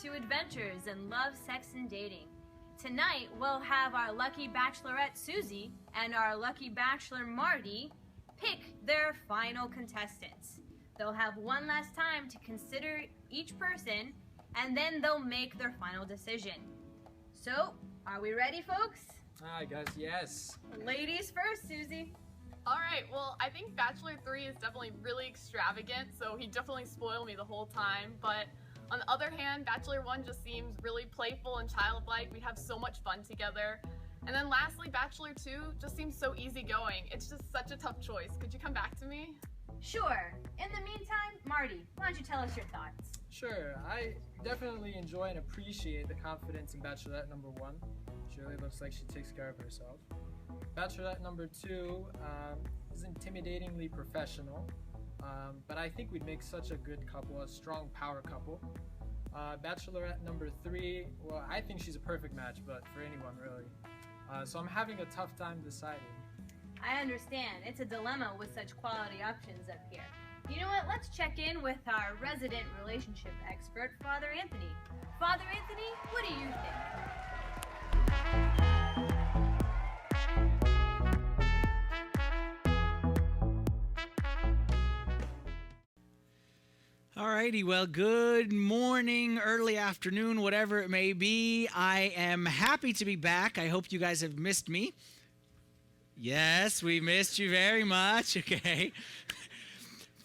to Adventures in Love, Sex, and Dating. Tonight, we'll have our lucky bachelorette Susie and our lucky bachelor Marty pick their final contestants. They'll have one last time to consider each person, and then they'll make their final decision. So, are we ready, folks? Hi, guys, yes. Ladies first, Susie. Alright, well, I think Bachelor 3 is definitely really extravagant, so he definitely spoiled me the whole time, but on the other hand, Bachelor 1 just seems really playful and childlike. We have so much fun together. And then lastly, Bachelor 2 just seems so easygoing. It's just such a tough choice. Could you come back to me? Sure. In the meantime, Marty, why don't you tell us your thoughts? Sure, I definitely enjoy and appreciate the confidence in Bachelorette number 1. She really looks like she takes care of herself. Bachelorette number 2 is intimidatingly professional, but I think we'd make such a good couple, a strong power couple. Bachelorette number 3, well, I think she's a perfect match, but for anyone really. So I'm having a tough time deciding. I understand. It's a dilemma with such quality options up here. You know what? Let's check in with our resident relationship expert, Father Anthony. Father Anthony, what do you think? Alrighty, well, good morning, early afternoon, whatever it may be. I am happy to be back. I hope you guys have missed me. Yes, we missed you very much. Okay.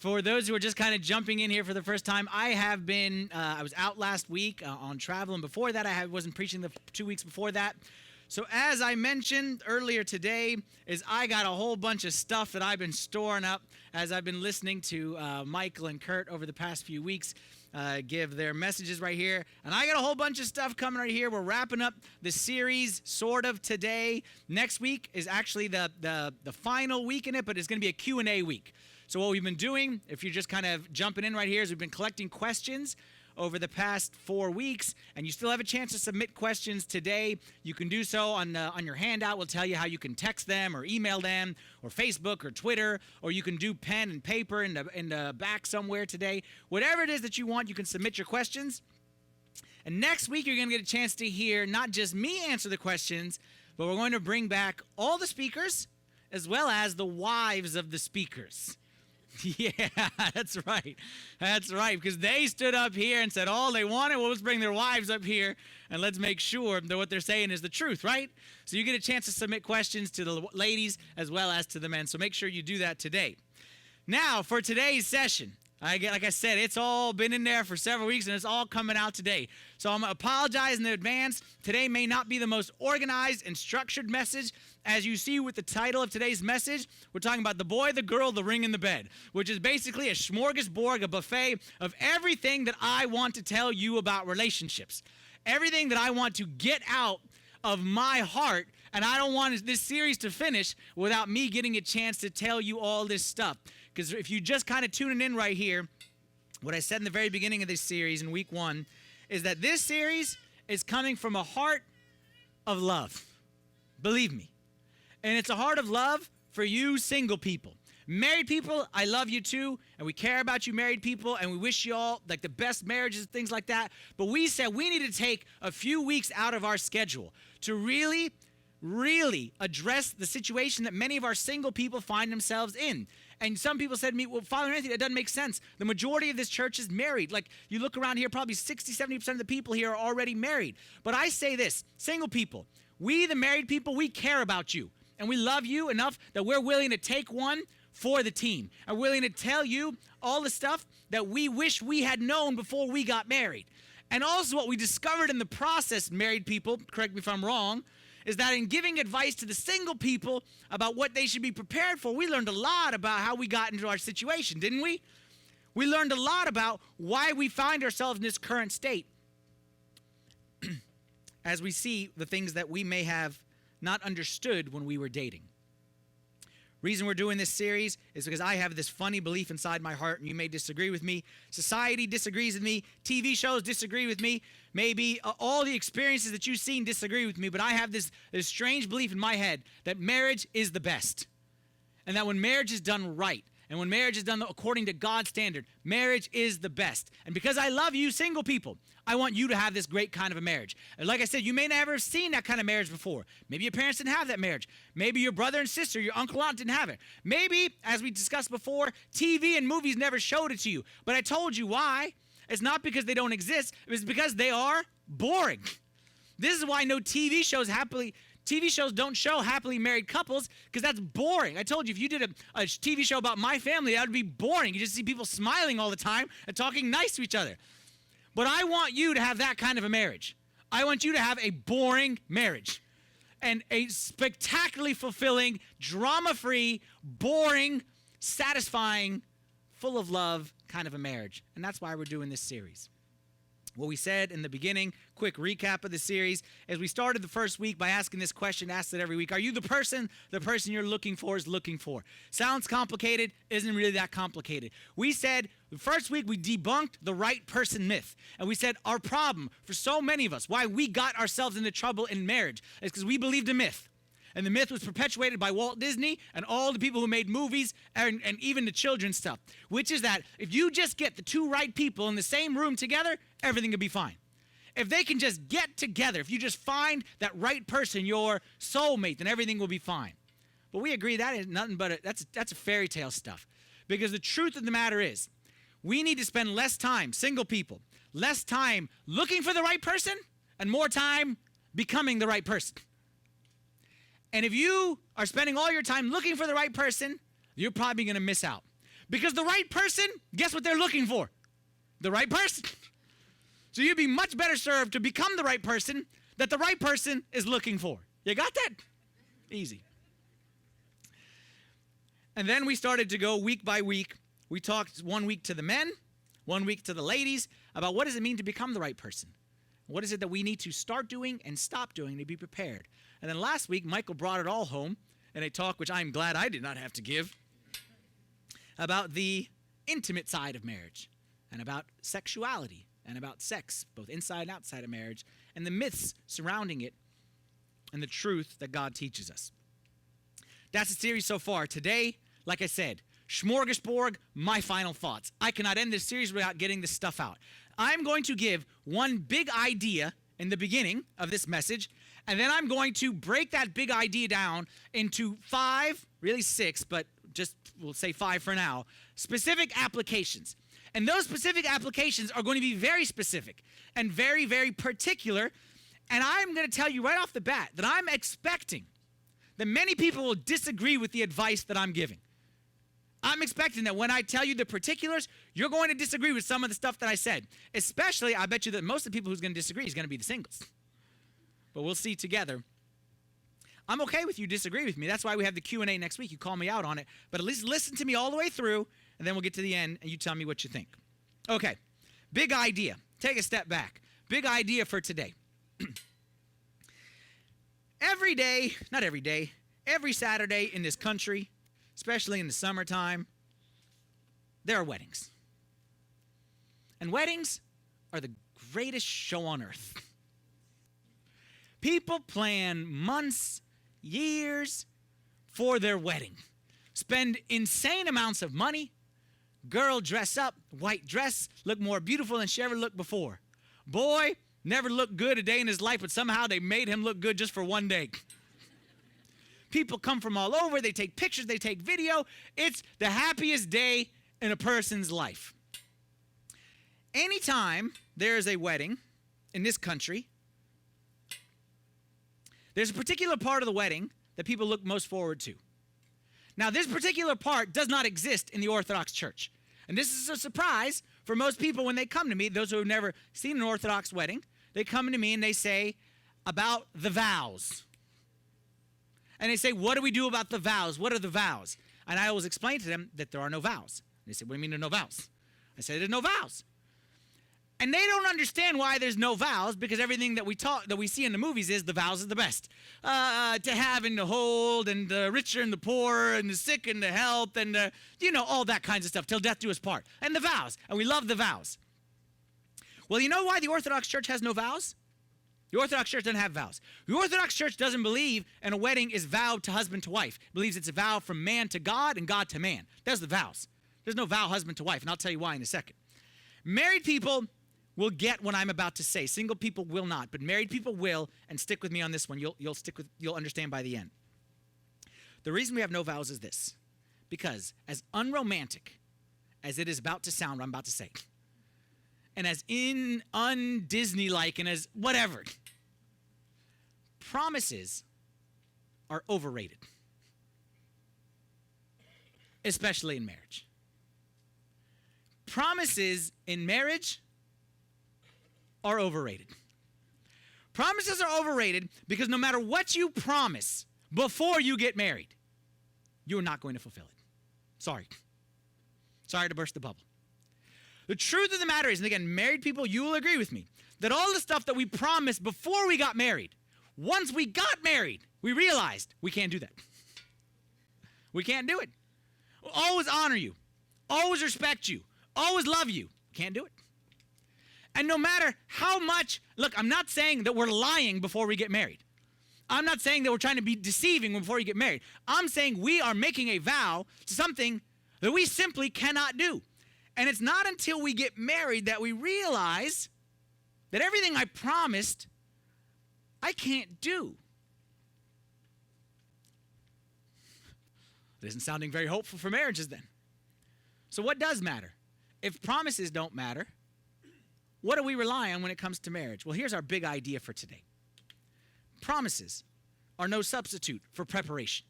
For those who are just kind of jumping in here for the first time, I have been, I was out last week on travel, and before that I wasn't preaching the 2 weeks before that. So as I mentioned earlier today, is I got a whole bunch of stuff that I've been storing up as I've been listening to Michael and Kurt over the past few weeks give their messages right here. And I got a whole bunch of stuff coming right here. We're wrapping up the series sort of today. Next week is actually the final week in it, but it's going to be a Q&A week. So what we've been doing, if you're just kind of jumping in right here, is we've been collecting questions over the past 4 weeks, and you still have a chance to submit questions today. You can do so on your handout. We'll tell you how you can text them or email them or Facebook or Twitter, or you can do pen and paper in the back somewhere today. Whatever it is that you want, you can submit your questions. And next week, you're going to get a chance to hear not just me answer the questions, but we're going to bring back all the speakers as well as the wives of the speakers. Yeah, that's right. That's right, because they stood up here and said all they wanted. Well, let's bring their wives up here, and let's make sure that what they're saying is the truth, right? So you get a chance to submit questions to the ladies as well as to the men, so make sure you do that today. Now, for today's session, like I said, it's all been in there for several weeks, and it's all coming out today. So I'm going to apologize in advance. Today may not be the most organized and structured message. As you see with the title of today's message, we're talking about the boy, the girl, the ring, and the bed, which is basically a smorgasbord, a buffet of everything that I want to tell you about relationships. Everything that I want to get out of my heart, and I don't want this series to finish without me getting a chance to tell you all this stuff. Because if you just kind of tuning in right here, what I said in the very beginning of this series in week 1 is that this series is coming from a heart of love. Believe me. And it's a heart of love for you single people. Married people, I love you too, and we care about you married people, and we wish you all like the best marriages and things like that. But we said we need to take a few weeks out of our schedule to really address the situation that many of our single people find themselves in. And some people said to me, well, Father Anthony, that doesn't make sense. The majority of this church is married. Like, you look around here, probably 60, 70% of the people here are already married. But I say this, single people, we the married people, we care about you. And we love you enough that we're willing to take one for the team. And willing to tell you all the stuff that we wish we had known before we got married. And also what we discovered in the process, married people, correct me if I'm wrong, is that in giving advice to the single people about what they should be prepared for, we learned a lot about how we got into our situation, didn't we? We learned a lot about why we find ourselves in this current state as we see the things that we may have not understood when we were dating. Reason we're doing this series is because I have this funny belief inside my heart, and you may disagree with me. Society disagrees with me. TV shows disagree with me. Maybe all the experiences that you've seen disagree with me, but I have this strange belief in my head that marriage is the best. And that when marriage is done right, And when marriage is done according to God's standard, marriage is the best. And because I love you, single people, I want you to have this great kind of a marriage. And like I said, you may never have seen that kind of marriage before. Maybe your parents didn't have that marriage. Maybe your brother and sister, your uncle and aunt didn't have it. Maybe, as we discussed before, TV and movies never showed it to you. But I told you why. It's not because they don't exist. It's because they are boring. This is why no TV shows don't show happily married couples, because that's boring. I told you, if you did a TV show about my family, that would be boring. You just see people smiling all the time and talking nice to each other. But I want you to have that kind of a marriage. I want you to have a boring marriage and a spectacularly fulfilling, drama-free, boring, satisfying, full of love kind of a marriage. And that's why we're doing this series. What we said in the beginning, quick recap of the series, is we started the first week by asking this question, asked it every week. Are you the person you're looking for is looking for? Sounds complicated, isn't really that complicated. We said the first week we debunked the right person myth. And we said our problem for so many of us, why we got ourselves into trouble in marriage, is because we believed a myth. And the myth was perpetuated by Walt Disney and all the people who made movies and even the children's stuff, which is that if you just get the two right people in the same room together, everything will be fine. If they can just get together, if you just find that right person, your soulmate, then everything will be fine. But we agree that is nothing but that's a fairy tale stuff. Because the truth of the matter is, we need to spend less time, single people, less time looking for the right person and more time becoming the right person. And if you are spending all your time looking for the right person, you're probably going to miss out. Because the right person, guess what they're looking for? The right person. So you'd be much better served to become the right person that the right person is looking for. You got that? Easy. And then we started to go week by week. We talked 1 week to the men, 1 week to the ladies, about what does it mean to become the right person? What is it that we need to start doing and stop doing to be prepared? And then last week, Michael brought it all home in a talk, which I'm glad I did not have to give, about the intimate side of marriage and about sexuality and about sex, both inside and outside of marriage, and the myths surrounding it and the truth that God teaches us. That's the series so far. Today, like I said, smorgasbord, my final thoughts. I cannot end this series without getting this stuff out. I'm going to give one big idea in the beginning of this message, and then I'm going to break that big idea down into 5, really 6, but just we'll say 5 for now, specific applications. And those specific applications are going to be very specific and very, very particular. And I'm going to tell you right off the bat that I'm expecting that many people will disagree with the advice that I'm giving. I'm expecting that when I tell you the particulars, you're going to disagree with some of the stuff that I said. Especially, I bet you that most of the people who's going to disagree is going to be the singles. But we'll see together. I'm okay with you disagree with me. That's why we have the Q&A next week. You call me out on it. But at least listen to me all the way through, and then we'll get to the end, and you tell me what you think. Okay, big idea. Take a step back. Big idea for today. Every day, not every day, every Saturday in this country, especially in the summertime, there are weddings. And weddings are the greatest show on earth. People plan months, years for their wedding. Spend insane amounts of money. Girl dress up, white dress, look more beautiful than she ever looked before. Boy never looked good a day in his life, but somehow they made him look good just for one day. People come from all over. They take pictures. They take video. It's the happiest day in a person's life. Anytime there is a wedding in this country, there's a particular part of the wedding that people look most forward to. Now, this particular part does not exist in the Orthodox Church. And this is a surprise for most people when they come to me, those who have never seen an Orthodox wedding. They come to me and they say about the vows. And they say, what do we do about the vows? What are the vows? And I always explain to them that there are no vows. And they say, what do you mean there are no vows? I say, there's no vows. And they don't understand why there's no vows, because everything that we see in the movies is the vows are the best. To have and to hold, and the richer and the poor, and the sick and the health, and all that kinds of stuff, till death do us part. And the vows, and we love the vows. Well, you know why the Orthodox Church has no vows? The Orthodox Church doesn't have vows. The Orthodox Church doesn't believe in a wedding is vowed to husband to wife. It believes it's a vow from man to God and God to man. That's the vows. There's no vow husband to wife, and I'll tell you why in a second. Married people will get what I'm about to say. Single people will not, but married people will, and stick with me on this one. You'll understand by the end. The reason we have no vows is this, because as unromantic as it is about to sound, what I'm about to say, and as un-Disney-like and as whatever, promises are overrated, especially in marriage. Promises in marriage are overrated. Promises are overrated because no matter what you promise before you get married, you are not going to fulfill it. Sorry. Sorry to burst the bubble. The truth of the matter is, and again, married people, you will agree with me, that all the stuff that we promised before we got married, once we got married, we realized we can't do that. We can't do it. We'll always honor you, always respect you, always love you. Can't do it. And no matter how much, look, I'm not saying that we're lying before we get married. I'm not saying that we're trying to be deceiving before you get married. I'm saying we are making a vow to something that we simply cannot do. And it's not until we get married that we realize that everything I promised, I can't do. It isn't sounding very hopeful for marriages then. So what does matter? If promises don't matter, what do we rely on when it comes to marriage? Well, here's our big idea for today. Promises are no substitute for preparation.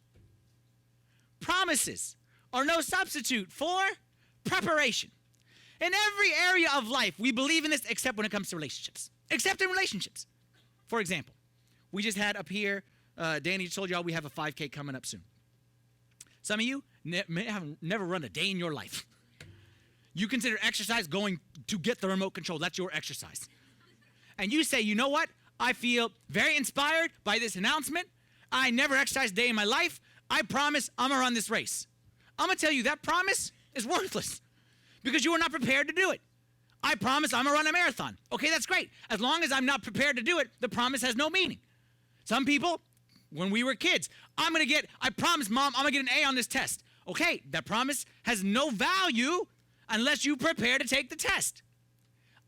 Promises are no substitute for preparation. In every area of life, we believe in this except when it comes to relationships. Except in relationships. For example, we just had up here, Danny told y'all we have a 5K coming up soon. Some of you may have never run a day in your life. You consider exercise going to get the remote control. That's your exercise. And you say, you know what? I feel very inspired by this announcement. I never exercised a day in my life. I promise I'm going to run this race. I'm going to tell you that promise is worthless because you are not prepared to do it. I promise I'm going to run a marathon. Okay, that's great. As long as I'm not prepared to do it, the promise has no meaning. Some people, when we were kids, I promise, Mom, I'm going to get an A on this test. Okay, that promise has no value unless you prepare to take the test.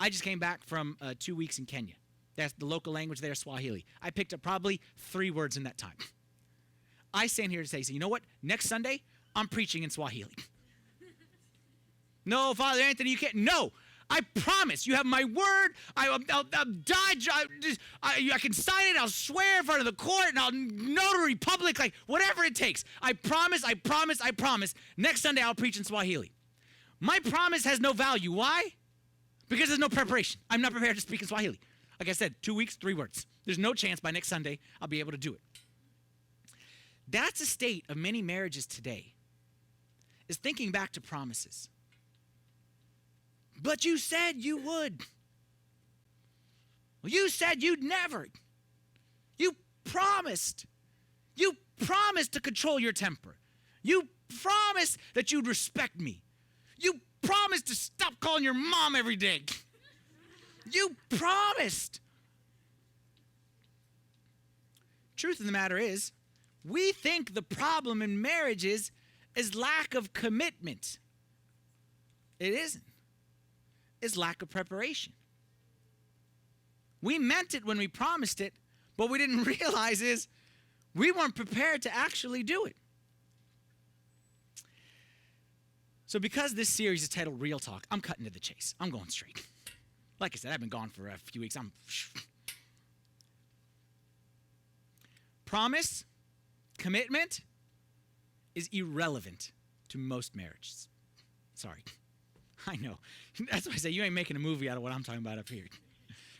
I just came back from 2 weeks in Kenya. That's the local language there, Swahili. I picked up probably 3 words in that time. I stand here to say, you know what? Next Sunday, I'm preaching in Swahili. No, Father Anthony, you can't. No, I promise. You have my word. I'll die. I can sign it. I'll swear in front of the court, and I'll notary public, like whatever it takes. I promise. Next Sunday, I'll preach in Swahili. My promise has no value. Why? Because there's no preparation. I'm not prepared to speak in Swahili. Like I said, 2 weeks, 3 words. There's no chance by next Sunday I'll be able to do it. That's the state of many marriages today, is thinking back to promises. But you said you would. Well, you said you'd never. You promised. You promised to control your temper. You promised that you'd respect me. You promised to stop calling your mom every day. You promised. Truth of the matter is, we think the problem in marriages is lack of commitment. It isn't. It's lack of preparation. We meant it when we promised it, but we didn't realize is we weren't prepared to actually do it. So because this series is titled Real Talk, I'm cutting to the chase. I'm going straight. Like I said, I've been gone for a few weeks. Promise, commitment is irrelevant to most marriages. Sorry. I know. That's why I say you ain't making a movie out of what I'm talking about up here.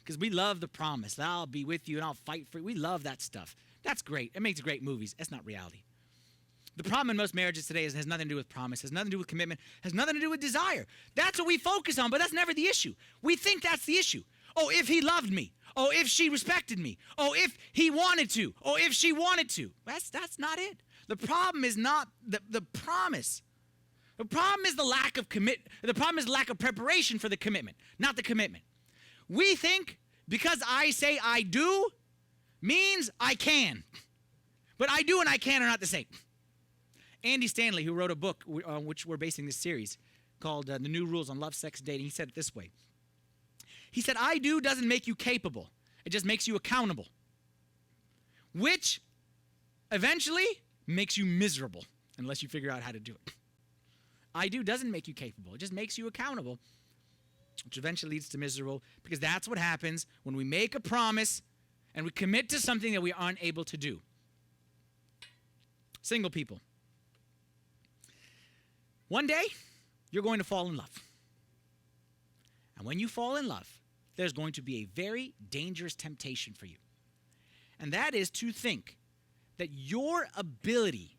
Because we love the promise that I'll be with you and I'll fight for you. We love that stuff. That's great. It makes great movies. That's not reality. The problem in most marriages today has nothing to do with promise, has nothing to do with commitment, has nothing to do with desire. That's what we focus on, but that's never the issue. We think that's the issue. Oh, if he loved me. Oh, if she respected me. Oh, if he wanted to. Oh, if she wanted to. That's not it. The problem is not the promise. The problem is the lack of preparation for the commitment, not the commitment. We think because I say I do means I can. But I do and I can are not the same. Andy Stanley, who wrote a book on which we're basing this series called The New Rules on Love, Sex, and Dating, he said it this way. He said, I do doesn't make you capable. It just makes you accountable, which eventually makes you miserable unless you figure out how to do it. I do doesn't make you capable. It just makes you accountable, which eventually leads to miserable, because that's what happens when we make a promise and we commit to something that we aren't able to do. Single people. One day, you're going to fall in love. And when you fall in love, there's going to be a very dangerous temptation for you. And that is to think that your ability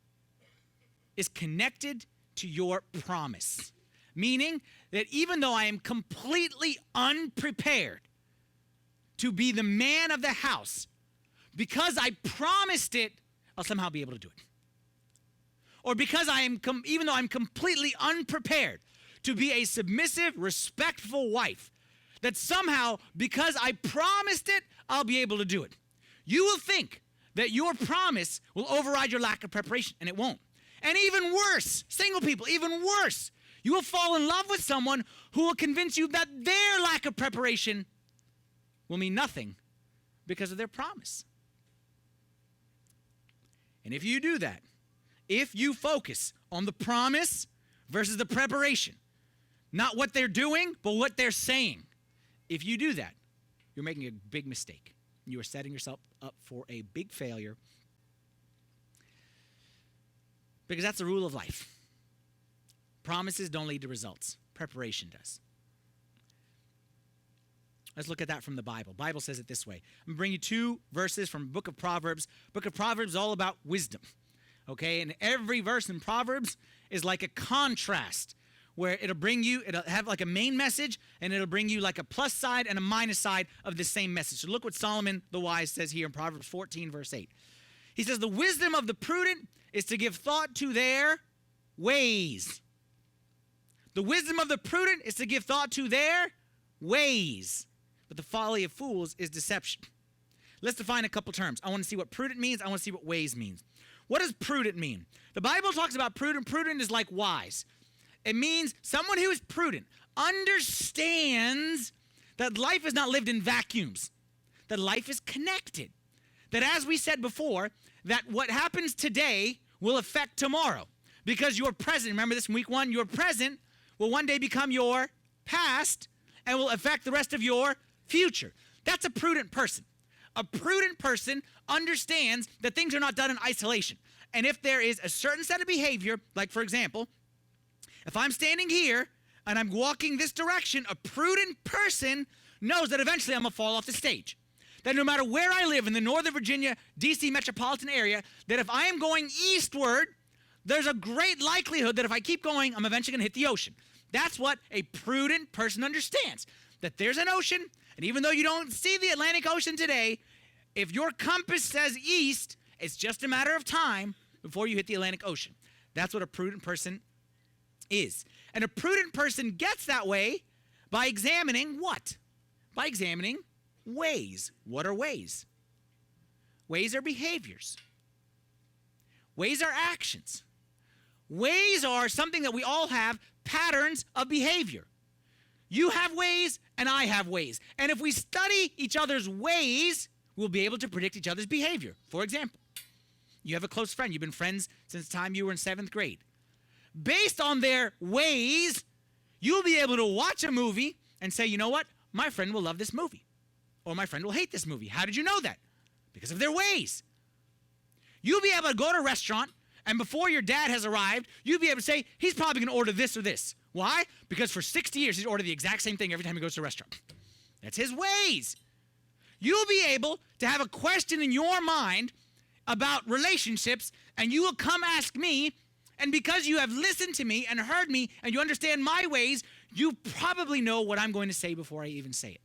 is connected to your promise. Meaning that even though I am completely unprepared to be the man of the house, because I promised it, I'll somehow be able to do it. Or because even though I'm completely unprepared to be a submissive, respectful wife, that somehow, because I promised it, I'll be able to do it. You will think that your promise will override your lack of preparation, and it won't. And even worse, single people, even worse, you will fall in love with someone who will convince you that their lack of preparation will mean nothing because of their promise. And if you do that, if you focus on the promise versus the preparation, not what they're doing, but what they're saying, if you do that, you're making a big mistake. You are setting yourself up for a big failure, because that's the rule of life. Promises don't lead to results. Preparation does. Let's look at that from the Bible. The Bible says it this way. I'm going to bring you two verses from the book of Proverbs. Book of Proverbs is all about wisdom. Okay, and every verse in Proverbs is like a contrast, where it'll have like a main message, and it'll bring you like a plus side and a minus side of the same message. So look what Solomon the wise says here in Proverbs 14, verse 8. He says, the wisdom of the prudent is to give thought to their ways. The wisdom of the prudent is to give thought to their ways. But the folly of fools is deception. Let's define a couple terms. I want to see what prudent means. I want to see what ways means. What does prudent mean? The Bible talks about prudent. Prudent is like wise. It means someone who is prudent understands that life is not lived in vacuums, that life is connected, that as we said before, that what happens today will affect tomorrow, because your present, remember this from week 1, your present will one day become your past and will affect the rest of your future. That's a prudent person. A prudent person understands that things are not done in isolation. And if there is a certain set of behavior, like for example, if I'm standing here and I'm walking this direction, a prudent person knows that eventually I'm going to fall off the stage. That no matter where I live in the Northern Virginia, D.C. metropolitan area, that if I am going eastward, there's a great likelihood that if I keep going, I'm eventually going to hit the ocean. That's what a prudent person understands. That there's an ocean, and even though you don't see the Atlantic Ocean today, if your compass says east, it's just a matter of time before you hit the Atlantic Ocean. That's what a prudent person is. And a prudent person gets that way by examining what? By examining ways. What are ways? Ways are behaviors. Ways are actions. Ways are something that we all have, patterns of behavior. You have ways and I have ways. And if we study each other's ways, we'll be able to predict each other's behavior. For example, you have a close friend. You've been friends since the time you were in 7th grade. Based on their ways, you'll be able to watch a movie and say, you know what? My friend will love this movie. Or my friend will hate this movie. How did you know that? Because of their ways. You'll be able to go to a restaurant, and before your dad has arrived, you'll be able to say, he's probably going to order this or this. Why? Because for 60 years, he's ordered the exact same thing every time he goes to a restaurant. That's his ways. You'll be able to have a question in your mind about relationships, and you will come ask me, and because you have listened to me and heard me and you understand my ways, you probably know what I'm going to say before I even say it.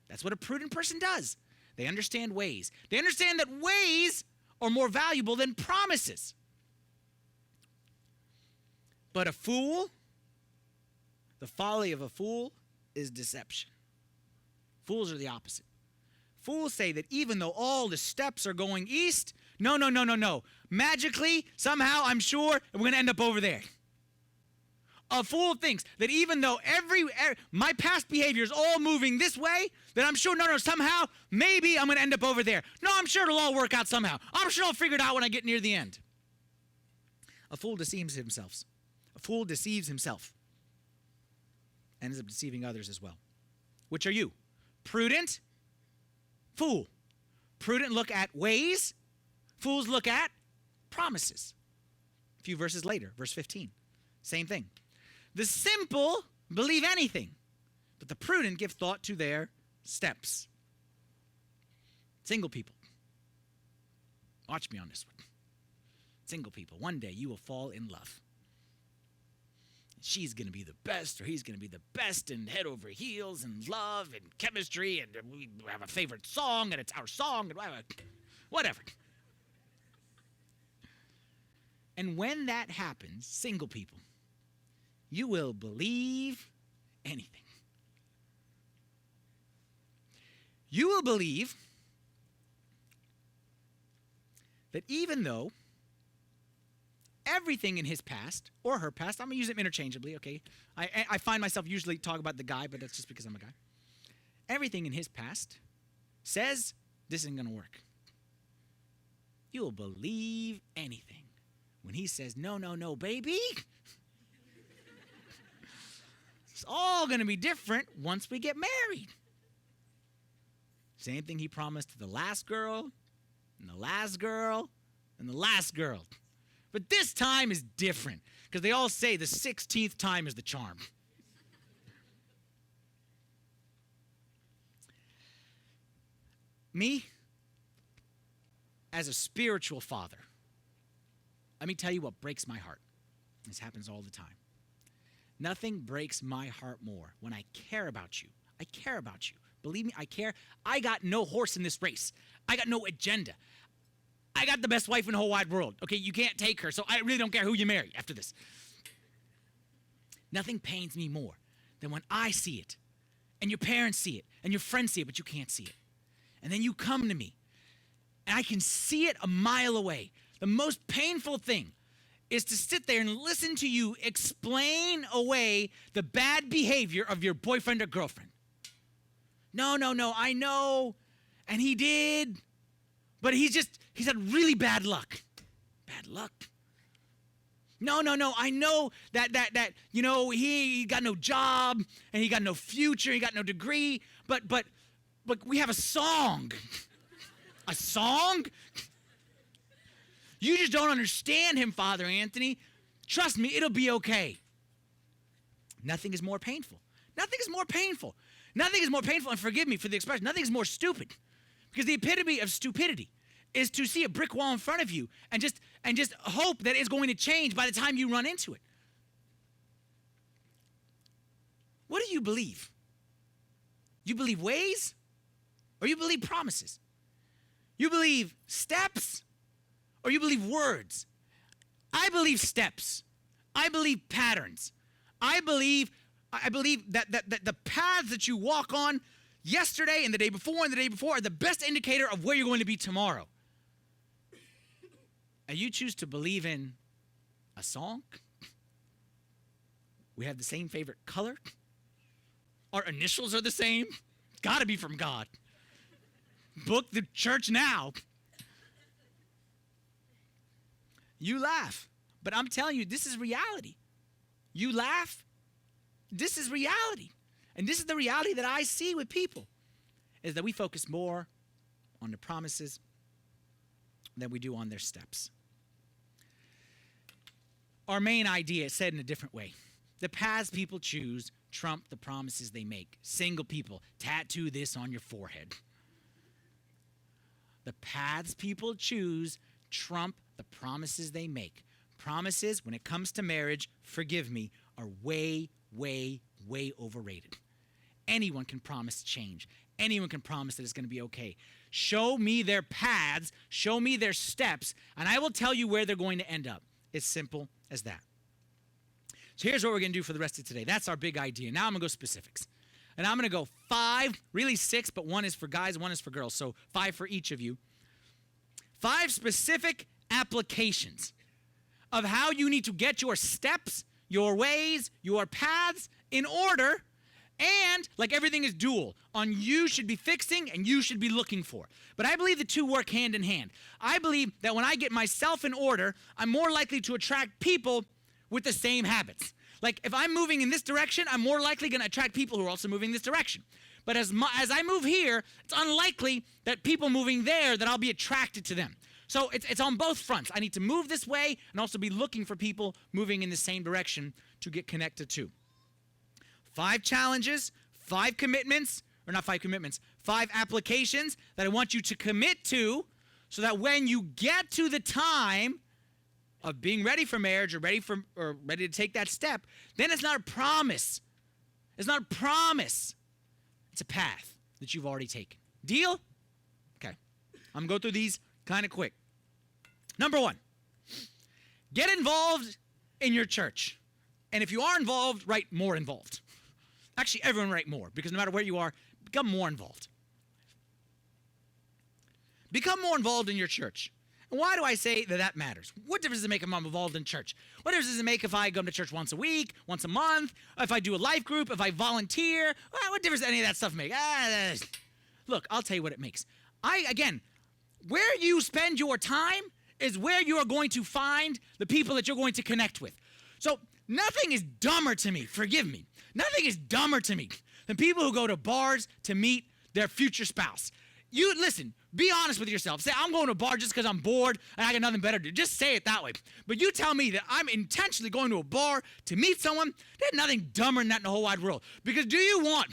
That's what a prudent person does. They understand ways. They understand that ways are more valuable than promises. But a fool, the folly of a fool is deception. Fools are the opposite. Fools say that even though all the steps are going east, no. Magically, somehow, I'm sure, we're going to end up over there. A fool thinks that even though my past behavior is all moving this way, that I'm sure, no, somehow, maybe I'm going to end up over there. No, I'm sure it'll all work out somehow. I'm sure I'll figure it out when I get near the end. A fool deceives himself. A fool deceives himself. And ends up deceiving others as well. Which are you? Prudent? Fool. Prudent look at ways. Fools look at promises. A few verses later, verse 15. Same thing. The simple believe anything, but the prudent give thought to their steps. Single people. Watch me on this one. Single people. One day you will fall in love. She's going to be the best, or he's going to be the best, and head over heels, and love, and chemistry, and we have a favorite song, and it's our song, and whatever. And when that happens, single people, you will believe anything. You will believe that even though everything in his past or her past, I'm going to use them interchangeably, okay? I find myself usually talk about the guy, but that's just because I'm a guy. Everything in his past says this isn't going to work. You will believe anything when he says, no, baby. It's all going to be different once we get married. Same thing he promised to the last girl, and the last girl, and the last girl. But this time is different, because they all say the 16th time is the charm. Me, as a spiritual father, let me tell you what breaks my heart. This happens all the time. Nothing breaks my heart more when I care about you. I care about you. Believe me, I care. I got no horse in this race. I got no agenda. I got the best wife in the whole wide world. Okay, you can't take her, so I really don't care who you marry after this. Nothing pains me more than when I see it, and your parents see it, and your friends see it, but you can't see it. And then you come to me, and I can see it a mile away. The most painful thing is to sit there and listen to you explain away the bad behavior of your boyfriend or girlfriend. No, I know, and he did, but he's had really bad luck. Bad luck? No, I know that he got no job, and he got no future, he got no degree, but we have a song. A song? You just don't understand him, Father Anthony. Trust me, it'll be okay. Nothing is more painful. Nothing is more painful. Nothing is more painful, and forgive me for the expression, nothing is more stupid. Because the epitome of stupidity is to see a brick wall in front of you and just hope that it's going to change by the time you run into it. What do you believe? You believe ways, or you believe promises? You believe steps, or you believe words? I believe steps. I believe patterns. I believe that the paths that you walk on yesterday and the day before are the best indicator of where you're going to be tomorrow. And you choose to believe in a song? We have the same favorite color? Our initials are the same? It's got to be from God. Book the church now. You laugh, but I'm telling you, this is reality. You laugh, this is reality. And this is the reality that I see with people, is that we focus more on the promises than we do on their steps. Our main idea is said in a different way. The paths people choose trump the promises they make. Single people, tattoo this on your forehead. The paths people choose trump the promises they make. Promises, when it comes to marriage, forgive me, are way, way, way overrated. Anyone can promise change. Anyone can promise that it's going to be okay. Show me their paths, show me their steps, and I will tell you where they're going to end up. It's simple as that. So here's what we're going to do for the rest of today. That's our big idea. Now I'm going to go specifics. And I'm going to go 5, really 6, but 1 is for guys, 1 is for girls. So 5 for each of you. 5 specific applications of how you need to get your steps, your ways, your paths in order. And like everything is dual, on you should be fixing and you should be looking for. But I believe the two work hand in hand. I believe that when I get myself in order, I'm more likely to attract people with the same habits. Like if I'm moving in this direction, I'm more likely going to attract people who are also moving this direction. But as I move here, it's unlikely that people moving there, that I'll be attracted to them. So it's on both fronts. I need to move this way and also be looking for people moving in the same direction to get connected to. 5 challenges, 5 commitments, or not 5 commitments, 5 applications that I want you to commit to so that when you get to the time of being ready for marriage or ready to take that step, then it's not a promise. It's not a promise. It's a path that you've already taken. Deal? Okay. I'm going to go through these kind of quick. Number 1, get involved in your church. And if you are involved, write more involved. Actually, everyone write more, because no matter where you are, become more involved. Become more involved in your church. And why do I say that matters? What difference does it make if I'm involved in church? What difference does it make if I go to church once a week, once a month, if I do a life group, if I volunteer? What difference does any of that stuff make? Look, I'll tell you what it makes. Again, where you spend your time is where you are going to find the people that you're going to connect with. So nothing is dumber to me, forgive me. Nothing is dumber to me than people who go to bars to meet their future spouse. You listen, be honest with yourself. Say, I'm going to a bar just because I'm bored and I got nothing better to do. Just say it that way. But you tell me that I'm intentionally going to a bar to meet someone, there's nothing dumber than that in the whole wide world. Because do you want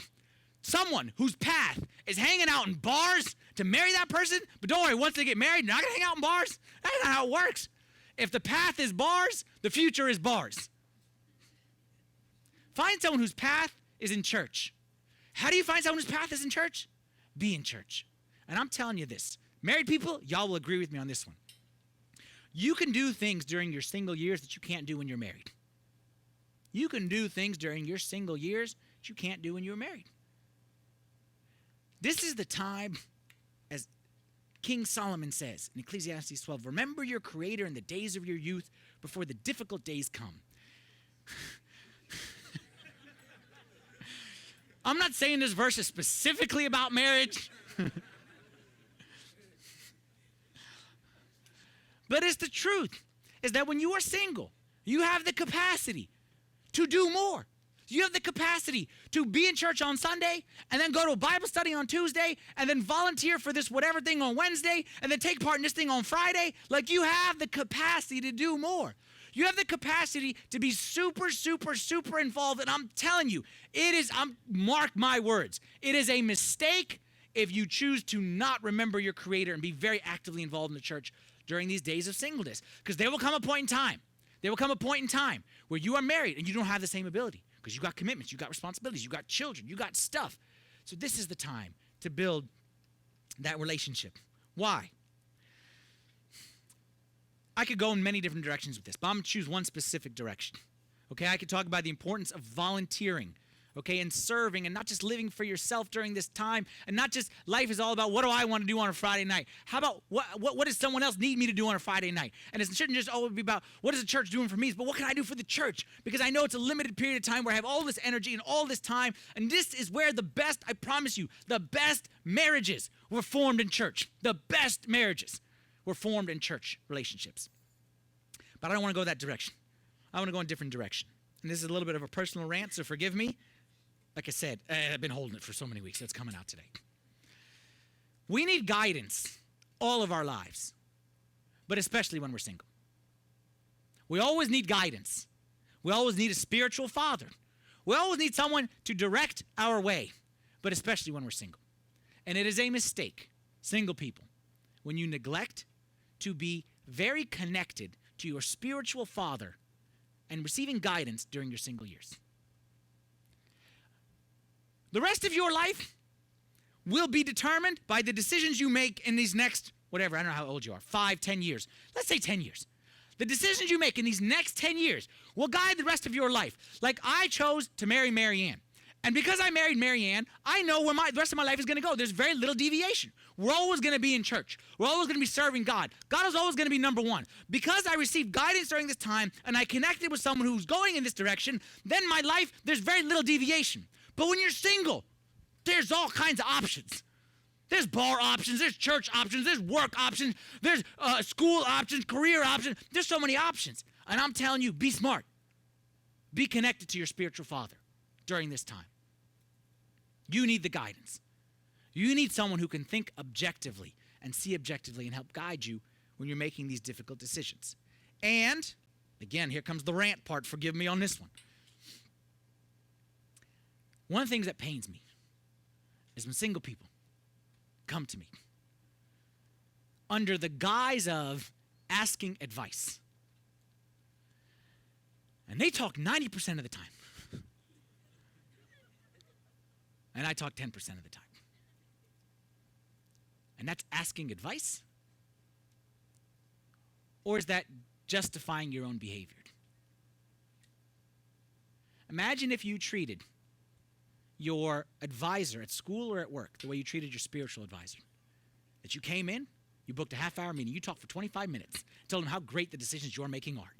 someone whose path is hanging out in bars to marry that person? But don't worry, once they get married, they're not going to hang out in bars. That's not how it works. If the path is bars, the future is bars. Find someone whose path is in church. How do you find someone whose path is in church? Be in church. And I'm telling you this. Married people, y'all will agree with me on this one. You can do things during your single years that you can't do when you're married. You can do things during your single years that you can't do when you're married. This is the time, as King Solomon says in Ecclesiastes 12, remember your Creator in the days of your youth before the difficult days come. I'm not saying this verse is specifically about marriage. But it's the truth, is that when you are single, you have the capacity to do more. You have the capacity to be in church on Sunday and then go to a Bible study on Tuesday and then volunteer for this whatever thing on Wednesday and then take part in this thing on Friday. Like, you have the capacity to do more. You have the capacity to be super, super, super involved. And I'm telling you, mark my words, it is a mistake if you choose to not remember your Creator and be very actively involved in the church during these days of singleness. Because there will come a point in time. There will come a point in time where you are married and you don't have the same ability because you got commitments, you got responsibilities, you got children, you got stuff. So this is the time to build that relationship. Why? I could go in many different directions with this, but I'm going to choose one specific direction. Okay, I could talk about the importance of volunteering, okay, and serving and not just living for yourself during this time and not just life is all about what do I want to do on a Friday night. How about what does someone else need me to do on a Friday night? And it shouldn't just always be about what is the church doing for me, but what can I do for the church? Because I know it's a limited period of time where I have all this energy and all this time, and this is where the best, I promise you, the best marriages were formed in church. The best marriages were formed in church relationships. But I don't want to go that direction. I want to go in a different direction. And this is a little bit of a personal rant, so forgive me. Like I said, I've been holding it for so many weeks, so it's coming out today. We need guidance all of our lives, but especially when we're single. We always need guidance. We always need a spiritual father. We always need someone to direct our way, but especially when we're single. And it is a mistake, single people, when you neglect to be very connected to your spiritual father and receiving guidance during your single years. The rest of your life will be determined by the decisions you make in these next, whatever, I don't know how old you are, 5, 10 years. Let's say 10 years. The decisions you make in these next 10 years will guide the rest of your life. Like, I chose to marry Mary Ann. And because I married Mary Ann, I know where the rest of my life is going to go. There's very little deviation. We're always going to be in church. We're always going to be serving God. God is always going to be number one. Because I received guidance during this time and I connected with someone who's going in this direction, then my life, there's very little deviation. But when you're single, there's all kinds of options. There's bar options, there's church options, there's work options, there's school options, career options. There's so many options. And I'm telling you, be smart. Be connected to your spiritual father during this time. You need the guidance. You need someone who can think objectively and see objectively and help guide you when you're making these difficult decisions. And, again, here comes the rant part. Forgive me on this one. One of the things that pains me is when single people come to me under the guise of asking advice. And they talk 90% of the time. And I talk 10% of the time. And that's asking advice? Or is that justifying your own behavior? Imagine if you treated your advisor at school or at work the way you treated your spiritual advisor. That you came in, you booked a half-hour meeting, you talked for 25 minutes, told him how great the decisions you're making are.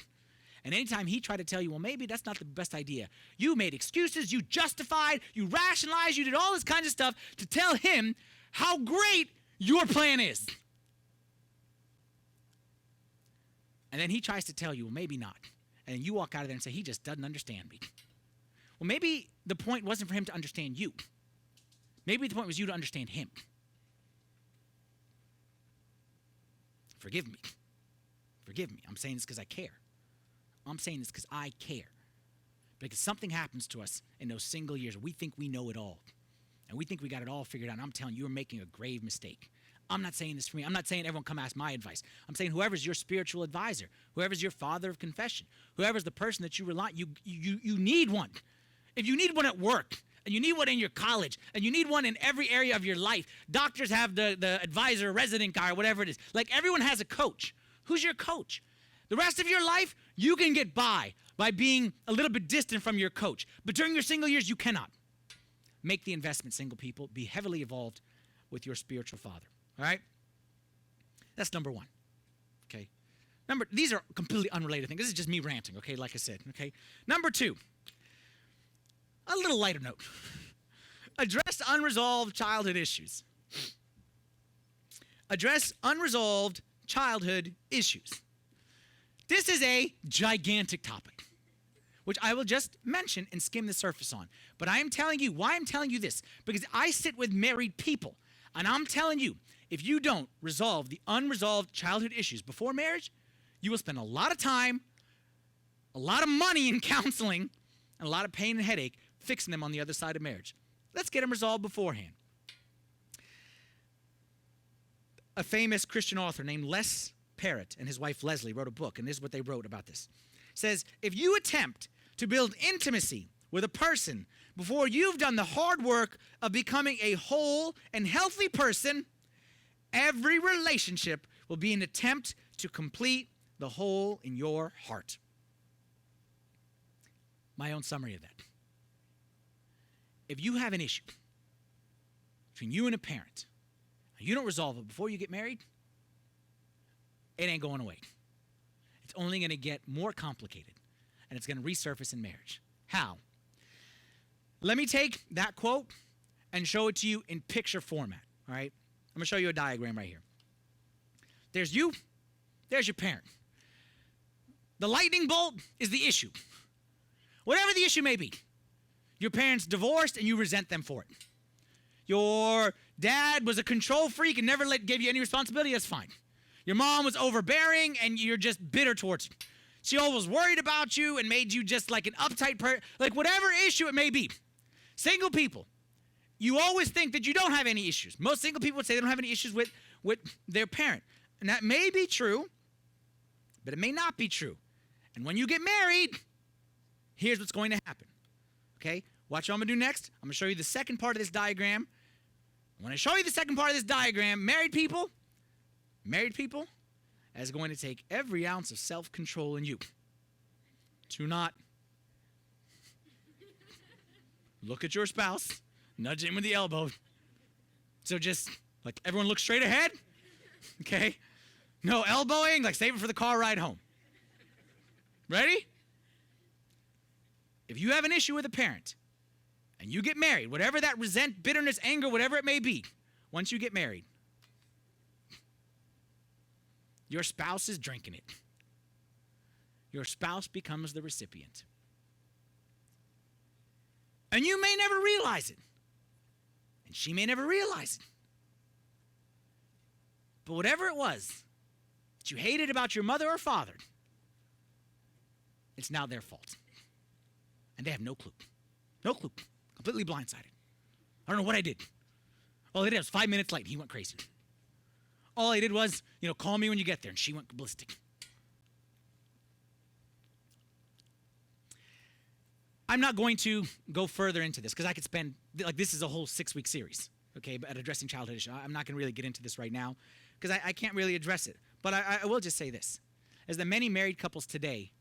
And anytime he tried to tell you, well, maybe that's not the best idea, you made excuses, you justified, you rationalized, you did all this kind of stuff to tell him how great your plan is. And then he tries to tell you, well, maybe not. And then you walk out of there and say, he just doesn't understand me. Well, maybe the point wasn't for him to understand you. Maybe the point was you to understand him. Forgive me. Forgive me. I'm saying this because I care. I'm saying this because I care. Because something happens to us in those single years. We think we know it all. And we think we got it all figured out. And I'm telling you, you're making a grave mistake. I'm not saying this for me. I'm not saying everyone come ask my advice. I'm saying whoever's your spiritual advisor, whoever's your father of confession, whoever's the person that you rely on, you need one. If you need one at work, and you need one in your college, and you need one in every area of your life, doctors have the advisor, resident guy, or whatever it is. Like everyone has a coach. Who's your coach? The rest of your life, you can get by being a little bit distant from your coach. But during your single years, you cannot. Make the investment, single people. Be heavily involved with your spiritual father. All right? That's number one. Okay? These are completely unrelated things. This is just me ranting, okay, like I said. Okay? Number two, a little lighter note. Address unresolved childhood issues. Address unresolved childhood issues. This is a gigantic topic, which I will just mention and skim the surface on. But I am telling you, why I'm telling you this, because I sit with married people, and I'm telling you, if you don't resolve the unresolved childhood issues before marriage, you will spend a lot of time, a lot of money in counseling, and a lot of pain and headache fixing them on the other side of marriage. Let's get them resolved beforehand. A famous Christian author named Les Parrott and his wife Leslie wrote a book, and this is what they wrote about this. It says, if you attempt to build intimacy with a person before you've done the hard work of becoming a whole and healthy person, every relationship will be an attempt to complete the hole in your heart. My own summary of that. If you have an issue between you and a parent, and you don't resolve it before you get married, it ain't going away. It's only going to get more complicated, and it's going to resurface in marriage. How? Let me take that quote and show it to you in picture format, all right? I'm going to show you a diagram right here. There's you, there's your parent. The lightning bolt is the issue. Whatever the issue may be. Your parents divorced and you resent them for it. Your dad was a control freak and never gave you any responsibility, that's fine. Your mom was overbearing and you're just bitter towards her. She always worried about you and made you just like an uptight person, like whatever issue it may be. Single people, you always think that you don't have any issues. Most single people would say they don't have any issues with their parent. And that may be true, but it may not be true. And when you get married, here's what's going to happen. Okay? Watch what I'm going to do next. I'm going to show you the second part of this diagram. When I show you the second part of this diagram, married people, is going to take every ounce of self-control in you to not look at your spouse, nudge him with the elbow. So just, like, everyone look straight ahead, okay? No elbowing, like, save it for the car ride home. Ready? If you have an issue with a parent, and you get married, whatever that bitterness, anger, whatever it may be, once you get married, your spouse is drinking it. Your spouse becomes the recipient. And you may never realize it. And she may never realize it. But whatever it was that you hated about your mother or father, it's now their fault. And they have no clue. No clue. Completely blindsided. I don't know what I did. All I did was 5 minutes late. He went crazy. All I did was, call me when you get there. And she went ballistic. I'm not going to go further into this because I could spend, this is a whole 6-week series, okay, at addressing childhood issues. I'm not going to really get into this right now because I can't really address it. But I will just say this, is that many married couples today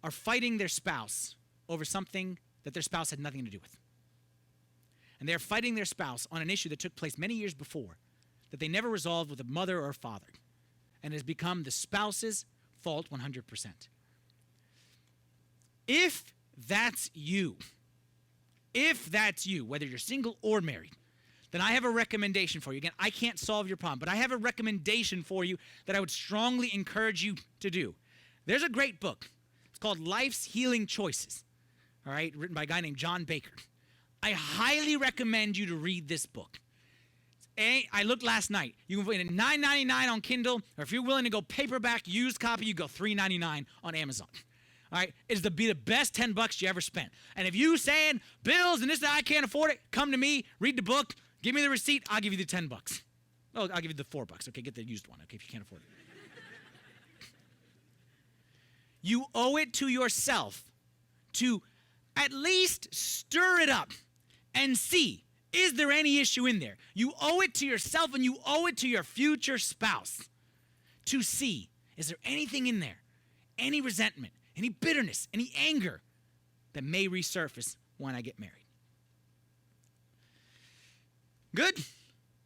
are fighting their spouse over something that their spouse had nothing to do with. And they're fighting their spouse on an issue that took place many years before that they never resolved with a mother or a father and has become the spouse's fault 100%. If that's you, whether you're single or married, then I have a recommendation for you. Again, I can't solve your problem, but I have a recommendation for you that I would strongly encourage you to do. There's a great book. It's called Life's Healing Choices, all right, written by a guy named John Baker. I highly recommend you to read this book. I looked last night. You can find it $9.99 on Kindle, or if you're willing to go paperback, used copy, you go $3.99 on Amazon. All right, it's to be the best $10 you ever spent. And if you saying bills and this that I can't afford it, come to me, read the book, give me the receipt, I'll give you the $10. Oh, I'll give you the $4. Okay, get the used one. Okay, if you can't afford it. You owe it to yourself to at least stir it up and see, is there any issue in there? You owe it to yourself and you owe it to your future spouse to see, is there anything in there, any resentment, any bitterness, any anger that may resurface when I get married. Good?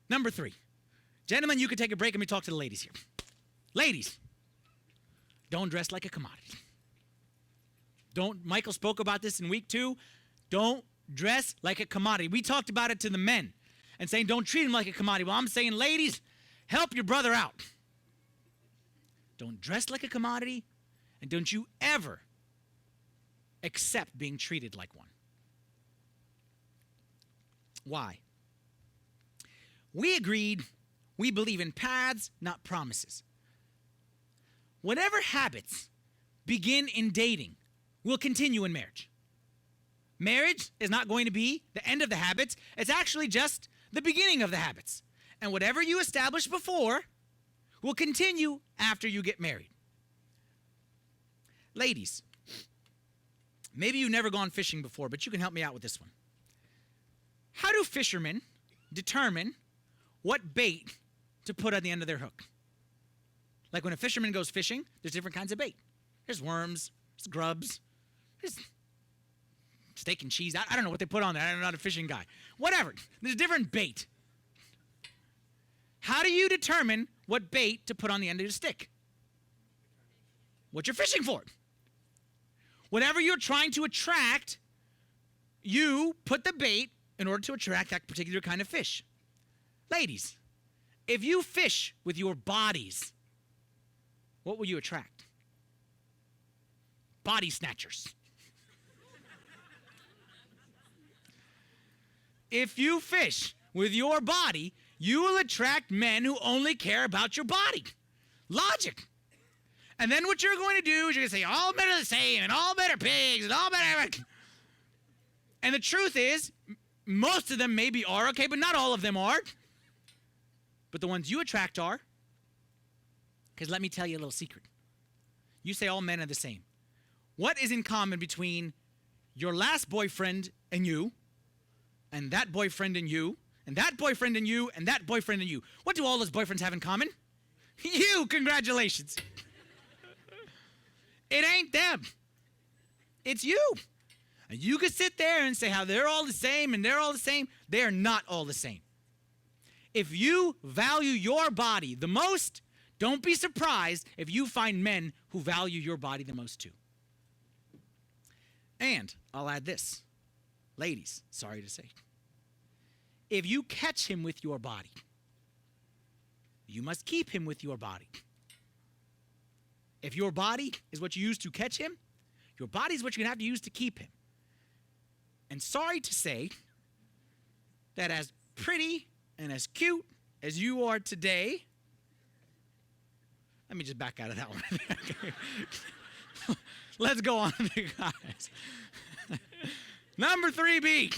Number 3. Gentlemen, you can take a break and we talk to the ladies here. Ladies, don't dress like a commodity. Michael spoke about this in week 2. Don't dress like a commodity. We talked about it to the men and saying don't treat him like a commodity. Well, I'm saying, ladies, help your brother out. Don't dress like a commodity. And don't you ever accept being treated like one. Why? We agreed we believe in paths, not promises. Whatever habits begin in dating will continue in marriage. Marriage is not going to be the end of the habits. It's actually just the beginning of the habits. And whatever you established before will continue after you get married. Ladies, maybe you've never gone fishing before, but you can help me out with this one. How do fishermen determine what bait to put on the end of their hook? Like when a fisherman goes fishing, there's different kinds of bait. There's worms, there's grubs, there's steak and cheese. I don't know what they put on there. I'm not a fishing guy. Whatever. There's different bait. How do you determine what bait to put on the end of your stick? What you're fishing for. Whatever you're trying to attract, you put the bait in order to attract that particular kind of fish. Ladies, if you fish with your bodies, what will you attract? Body snatchers. If you fish with your body, you will attract men who only care about your body. Logic. And then what you're going to do is you're going to say, all men are the same, and all men are pigs, and all men are... And the truth is, most of them maybe are okay, but not all of them are. But the ones you attract are. Because let me tell you a little secret. You say all men are the same. What is in common between your last boyfriend and you, and that boyfriend and you, and that boyfriend and you, and that boyfriend and you? What do all those boyfriends have in common? You, congratulations. It ain't them. It's you. And you could sit there and say how they're all the same and they're all the same. They are not all the same. If you value your body the most, don't be surprised if you find men who value your body the most too. And I'll add this. Ladies, sorry to say. If you catch him with your body, you must keep him with your body. If your body is what you use to catch him, your body is what you're going to have to use to keep him. And sorry to say that as pretty and as cute as you are today, let me just back out of that one. Let's go on to the guys. Number 3B.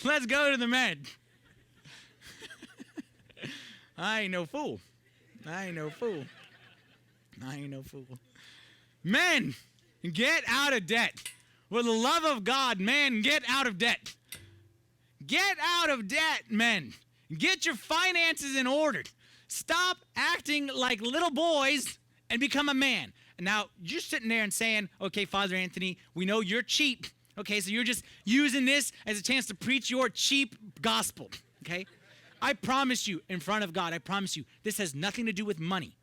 Let's go to the men. I ain't no fool. I ain't no fool. I ain't no fool. Men, get out of debt. For the love of God, men, get out of debt. Get out of debt, men. Get your finances in order. Stop acting like little boys and become a man. And now, you're sitting there and saying, okay, Father Anthony, we know you're cheap. Okay, so you're just using this as a chance to preach your cheap gospel. Okay? I promise you, in front of God, I promise you, this has nothing to do with money.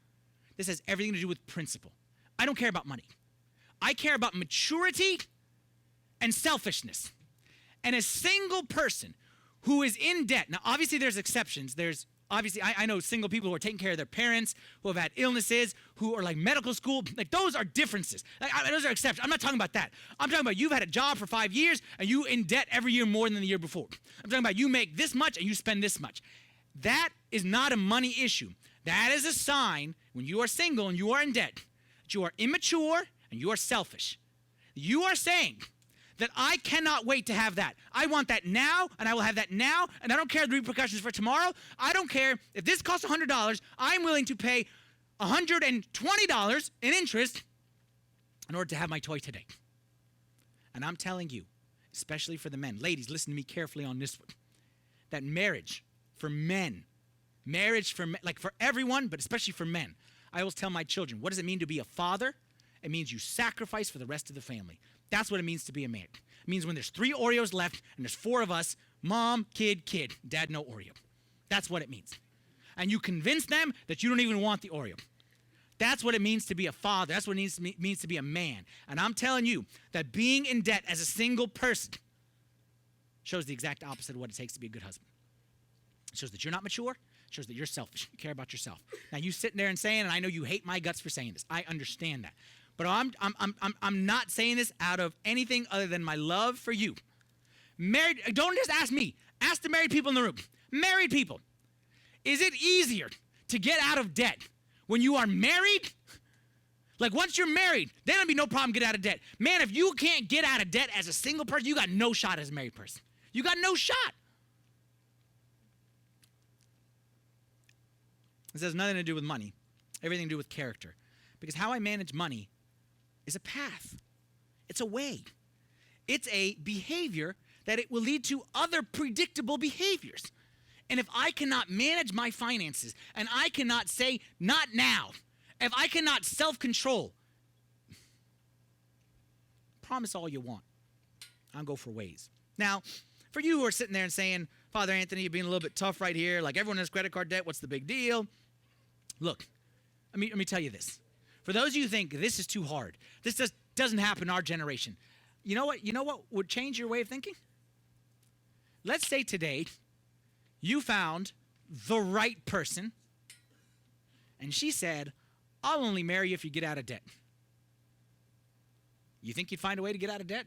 This has everything to do with principle. I don't care about money. I care about maturity and selfishness. And a single person who is in debt, now obviously there's exceptions. There's obviously, I know single people who are taking care of their parents, who have had illnesses, who are like medical school. Like those are differences. Those are exceptions. I'm not talking about that. I'm talking about you've had a job for 5 years and you in debt every year more than the year before. I'm talking about you make this much and you spend this much. That is not a money issue. That is a sign when you are single and you are in debt that you are immature and you are selfish. You are saying that I cannot wait to have that. I want that now, and I will have that now, and I don't care the repercussions for tomorrow. I don't care if this costs $100. I'm willing to pay $120 in interest in order to have my toy today. And I'm telling you, especially for the men, ladies, listen to me carefully on this one, that marriage for men, like for everyone, but especially for men, I always tell my children, what does it mean to be a father? It means you sacrifice for the rest of the family. That's what it means to be a man. It means when there's 3 Oreos left and there's 4 of us, mom, kid, dad, no Oreo. That's what it means. And you convince them that you don't even want the Oreo. That's what it means to be a father. That's what it means to be a man. And I'm telling you that being in debt as a single person shows the exact opposite of what it takes to be a good husband. It shows that you're not mature. It shows that you're selfish. You care about yourself. Now, you sitting there and saying, and I know you hate my guts for saying this. I understand that. But I'm not saying this out of anything other than my love for you. Married, don't just ask me. Ask the married people in the room. Married people, is it easier to get out of debt when you are married? Like once you're married, then it'll be no problem getting out of debt. Man, if you can't get out of debt as a single person, you got no shot as a married person. You got no shot. This has nothing to do with money, everything to do with character. Because how I manage money is a path. It's a way. It's a behavior that it will lead to other predictable behaviors. And if I cannot manage my finances and I cannot say, not now, if I cannot self-control, promise all you want. I'll go for ways. Now, for you who are sitting there and saying, Father Anthony, you're being a little bit tough right here. Like everyone has credit card debt. What's the big deal? Look, let me tell you this. For those of you who think this is too hard, this just doesn't happen in our generation. You know what would change your way of thinking? Let's say today you found the right person and she said, I'll only marry you if you get out of debt. You think you'd find a way to get out of debt?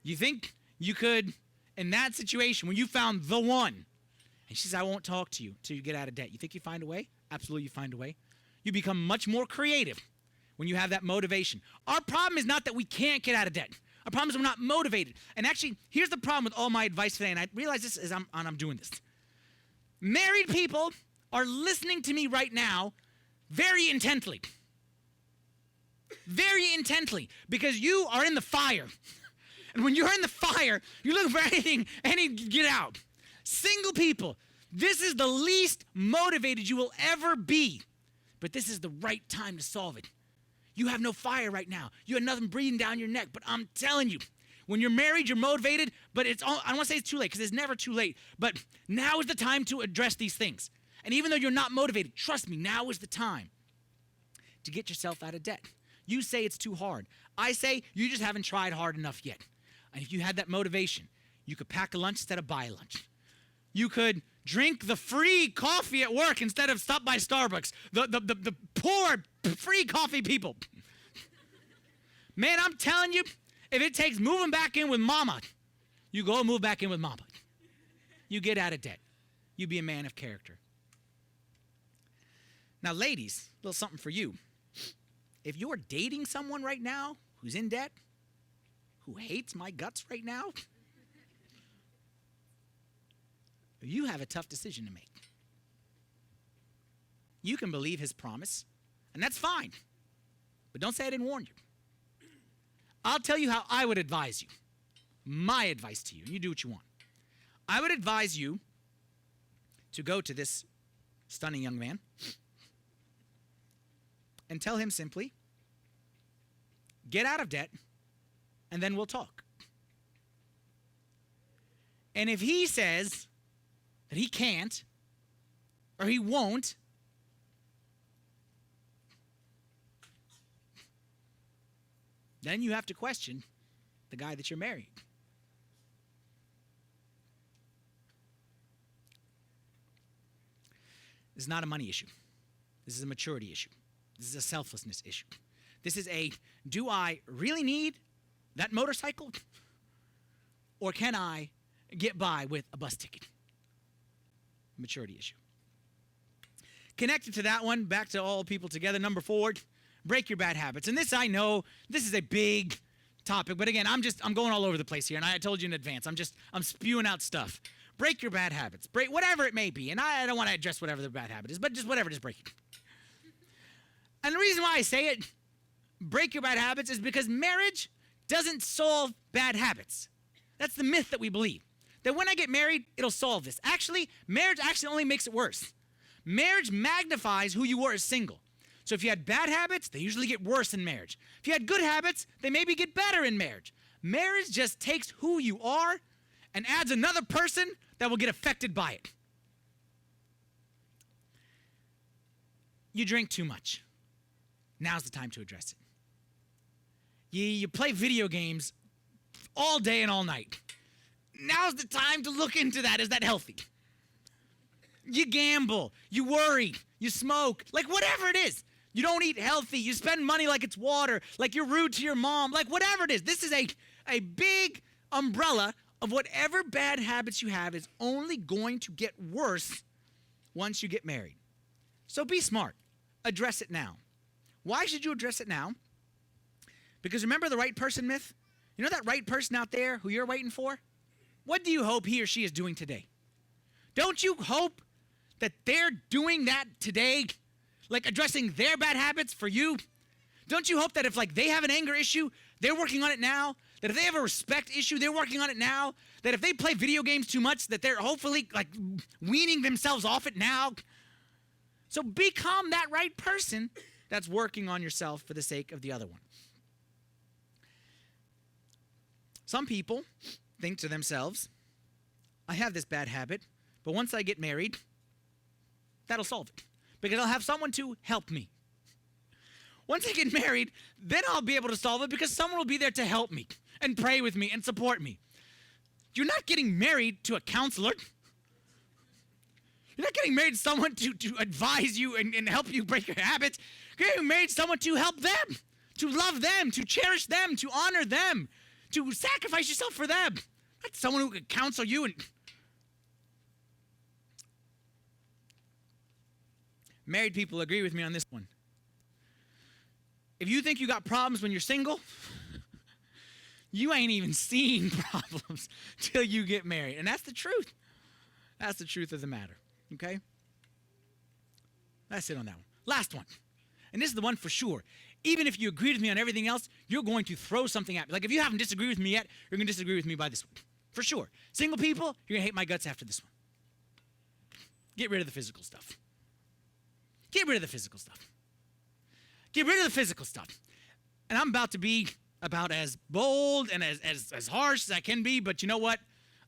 You think you could, in that situation, when you found the one, and she says, I won't talk to you till you get out of debt. You think you find a way? Absolutely, you find a way. You become much more creative when you have that motivation. Our problem is not that we can't get out of debt. Our problem is we're not motivated. And actually, here's the problem with all my advice today, and I realize this as I'm doing this. Married people are listening to me right now very intently. Very intently, because you are in the fire. And when you're in the fire, you're looking for anything to get out. Single people, this is the least motivated you will ever be. But this is the right time to solve it. You have no fire right now. You have nothing breathing down your neck. But I'm telling you, when you're married, you're motivated, but I don't want to say it's too late, because it's never too late. But now is the time to address these things. And even though you're not motivated, trust me, now is the time to get yourself out of debt. You say it's too hard. I say you just haven't tried hard enough yet. And if you had that motivation, you could pack a lunch instead of buy a lunch. You could drink the free coffee at work instead of stop by Starbucks. The poor free coffee people. Man, I'm telling you, if it takes moving back in with mama, you go move back in with mama. You get out of debt. You be a man of character. Now, ladies, a little something for you. If you're dating someone right now who's in debt, who hates my guts right now, you have a tough decision to make. You can believe his promise, and that's fine. But don't say I didn't warn you. I'll tell you how I would advise you. My advice to you. You do what you want. I would advise you to go to this stunning young man and tell him simply, get out of debt, and then we'll talk. And if he says that he can't or he won't, then you have to question the guy that you're marrying. This is not a money issue. This is a maturity issue. This is a selflessness issue. This is a, do I really need that motorcycle? Or can I get by with a bus ticket? Maturity issue. Connected to that one, back to all people together, number 4, break your bad habits. And this, I know, this is a big topic, but again, I'm going all over the place here, and I told you in advance, I'm spewing out stuff. Break your bad habits. Break whatever it may be, and I don't want to address whatever the bad habit is, but just whatever, just break it. And the reason why I say it, break your bad habits, is because marriage doesn't solve bad habits. That's the myth that we believe. That when I get married, it'll solve this. Actually, marriage actually only makes it worse. Marriage magnifies who you were as single. So if you had bad habits, they usually get worse in marriage. If you had good habits, they maybe get better in marriage. Marriage just takes who you are and adds another person that will get affected by it. You drink too much. Now's the time to address it. You play video games all day and all night. Now's the time to look into that. Is that healthy? You gamble, you worry, you smoke, like whatever it is. You don't eat healthy, you spend money like it's water, like you're rude to your mom, like whatever it is. This is a big umbrella of whatever bad habits you have is only going to get worse once you get married. So be smart. Address it now. Why should you address it now? Because remember the right person myth? You know that right person out there who you're waiting for? What do you hope he or she is doing today? Don't you hope that they're doing that today? Like addressing their bad habits for you? Don't you hope that if like they have an anger issue, they're working on it now? That if they have a respect issue, they're working on it now? That if they play video games too much, that they're hopefully like weaning themselves off it now? So become that right person that's working on yourself for the sake of the other one. Some people think to themselves, I have this bad habit, but once I get married, that'll solve it. Because I'll have someone to help me. Once I get married, then I'll be able to solve it because someone will be there to help me and pray with me and support me. You're not getting married to a counselor. You're not getting married to someone to advise you and help you break your habits. You're getting married to someone to help them, to love them, to cherish them, to honor them, to sacrifice yourself for them. Not someone who can counsel you and... Married people agree with me on this one. If you think you got problems when you're single, you ain't even seen problems till you get married. And that's the truth. That's the truth of the matter. Okay? That's it on that one. Last one. And this is the one for sure. Even if you agreed with me on everything else, you're going to throw something at me. Like if you haven't disagreed with me yet, you're going to disagree with me by this one. For sure. Single people, you're going to hate my guts after this one. Get rid of the physical stuff. Get rid of the physical stuff. get rid of the physical stuff. And I'm about to be about as bold and as harsh as I can be, but you know what?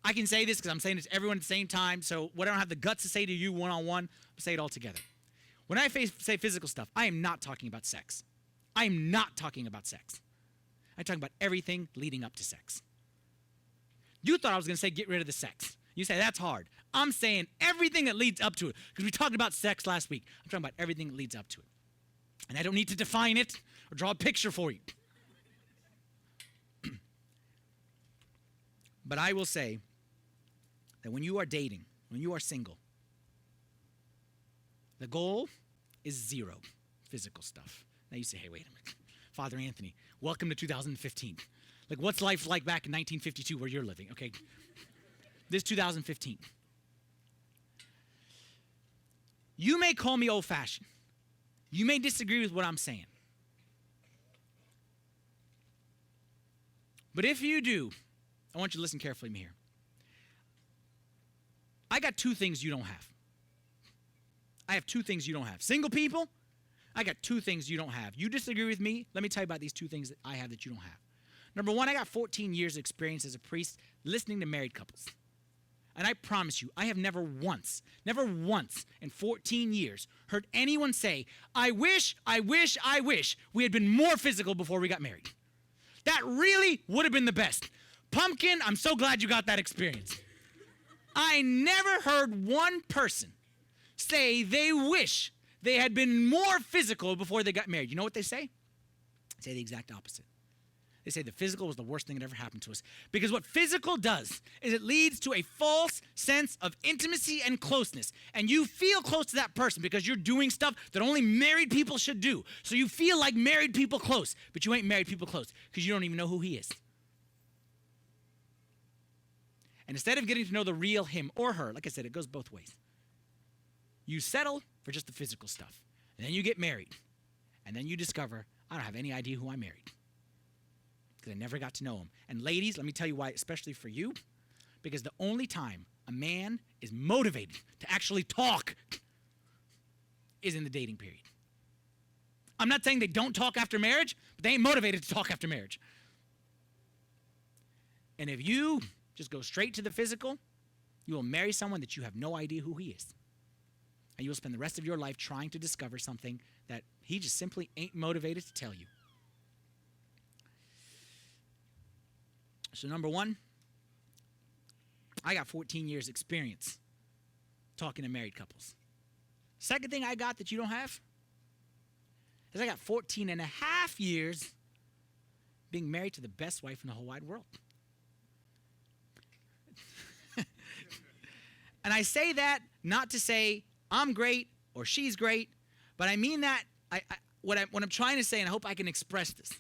I can say this because I'm saying it to everyone at the same time, so what I don't have the guts to say to you one-on-one, I'll say it all together. When I say physical stuff, I am not talking about sex. I am not talking about sex. I'm talking about everything leading up to sex. You thought I was going to say get rid of the sex. You say that's hard. I'm saying everything that leads up to it, because we talked about sex last week. I'm talking about everything that leads up to it. And I don't need to define it or draw a picture for you. But I will say that when you are dating, when you are single, the goal is 0 physical stuff. Now you say, hey, wait a minute. Father Anthony, welcome to 2015. Like, what's life like back in 1952 where you're living? Okay. This 2015. You may call me old-fashioned. You may disagree with what I'm saying. But if you do, I want you to listen carefully to me here. I got 2 things you don't have. I have 2 things you don't have. Single people, I got 2 things you don't have. You disagree with me? Let me tell you about these 2 things that I have that you don't have. Number 1, I got 14 years experience as a priest listening to married couples. And I promise you, I have never once in 14 years heard anyone say, I wish we had been more physical before we got married. That really would have been the best. Pumpkin, I'm so glad you got that experience. I never heard one person say they wish they had been more physical before they got married. You know what they say? They say the exact opposite. They say the physical was the worst thing that ever happened to us. Because what physical does is it leads to a false sense of intimacy and closeness. And you feel close to that person because you're doing stuff that only married people should do. So you feel like married people close, but you ain't married people close because you don't even know who he is. And instead of getting to know the real him or her, like I said, it goes both ways. You settle for just the physical stuff. And then you get married. And then you discover, I don't have any idea who I married. Because I never got to know him. And ladies, let me tell you why, especially for you, because the only time a man is motivated to actually talk is in the dating period. I'm not saying they don't talk after marriage, but they ain't motivated to talk after marriage. And if you just go straight to the physical, you will marry someone that you have no idea who he is. And you will spend the rest of your life trying to discover something that he just simply ain't motivated to tell you. So number 1, I got 14 years experience talking to married couples. Second thing I got that you don't have is I got 14 and a half years being married to the best wife in the whole wide world. And I say that not to say I'm great or she's great, but I mean that what I'm trying to say, and I hope I can express this,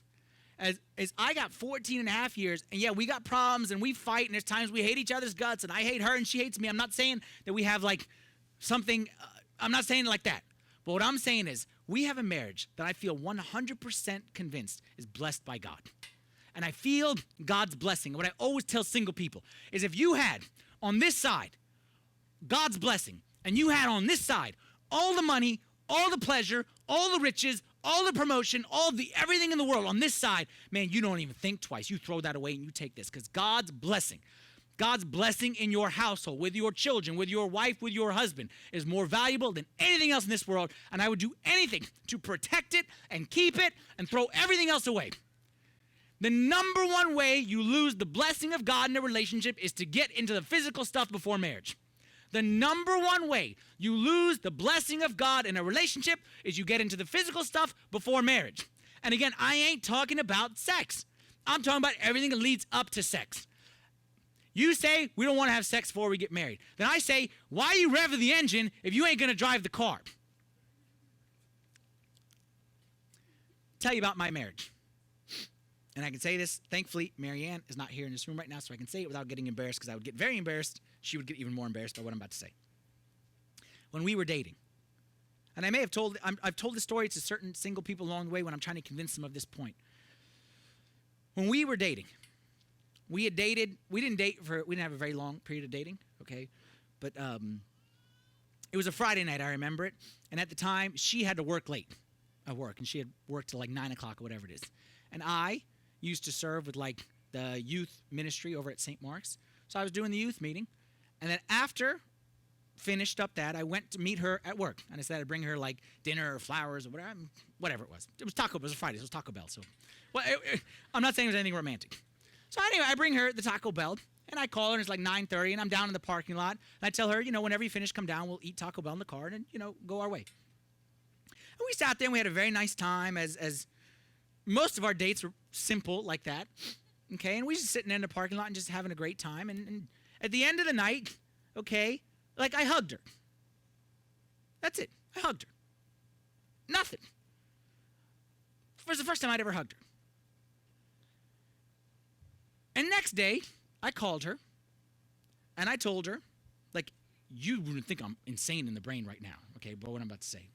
as I got 14 and a half years, and yeah, we got problems, and we fight, and there's times we hate each other's guts, and I hate her, and she hates me. I'm not saying that we have, like, something, I'm not saying it like that. But what I'm saying is, we have a marriage that I feel 100% convinced is blessed by God. And I feel God's blessing. What I always tell single people is if you had, on this side, God's blessing, and you had on this side all the money, all the pleasure, all the riches, all the promotion, everything in the world on this side, man, you don't even think twice. You throw that away and you take this because God's blessing in your household, with your children, with your wife, with your husband is more valuable than anything else in this world. And I would do anything to protect it and keep it and throw everything else away. The number 1 way you lose the blessing of God in a relationship is to get into the physical stuff before marriage. The number 1 way you lose the blessing of God in a relationship is you get into the physical stuff before marriage. And again, I ain't talking about sex. I'm talking about everything that leads up to sex. You say, we don't want to have sex before we get married. Then I say, why you rev the engine if you ain't going to drive the car? Tell you about my marriage. And I can say this, thankfully, Marianne is not here in this room right now, so I can say it without getting embarrassed, because I would get very embarrassed. She would get even more embarrassed by what I'm about to say. When we were dating, and I may have I've told this story to certain single people along the way when I'm trying to convince them of this point. When we were dating, we didn't have a very long period of dating, okay? But it was a Friday night, I remember it. And at the time, she had to work late. at work, and she had worked till like 9 o'clock or whatever it is. And I used to serve with like the youth ministry over at St. Mark's. So I was doing the youth meeting. And then after finished up that, I went to meet her at work. And I said I'd bring her like dinner or flowers or whatever it was. It was Taco Bell. It was Friday. So it was Taco Bell. So I'm not saying it was anything romantic. So anyway, I bring her the Taco Bell. And I call her, and it's like 9:30, and I'm down in the parking lot. And I tell her, whenever you finish, come down. We'll eat Taco Bell in the car and, go our way. And we sat there, and we had a very nice time, as most of our dates were simple like that. Okay, and we just sitting there in the parking lot and just having a great time. And at the end of the night, okay, like I hugged her. That's it. I hugged her. Nothing. It was the first time I'd ever hugged her. And next day, I called her, and I told her, like, you wouldn't think I'm insane in the brain right now, okay, but what I'm about to say.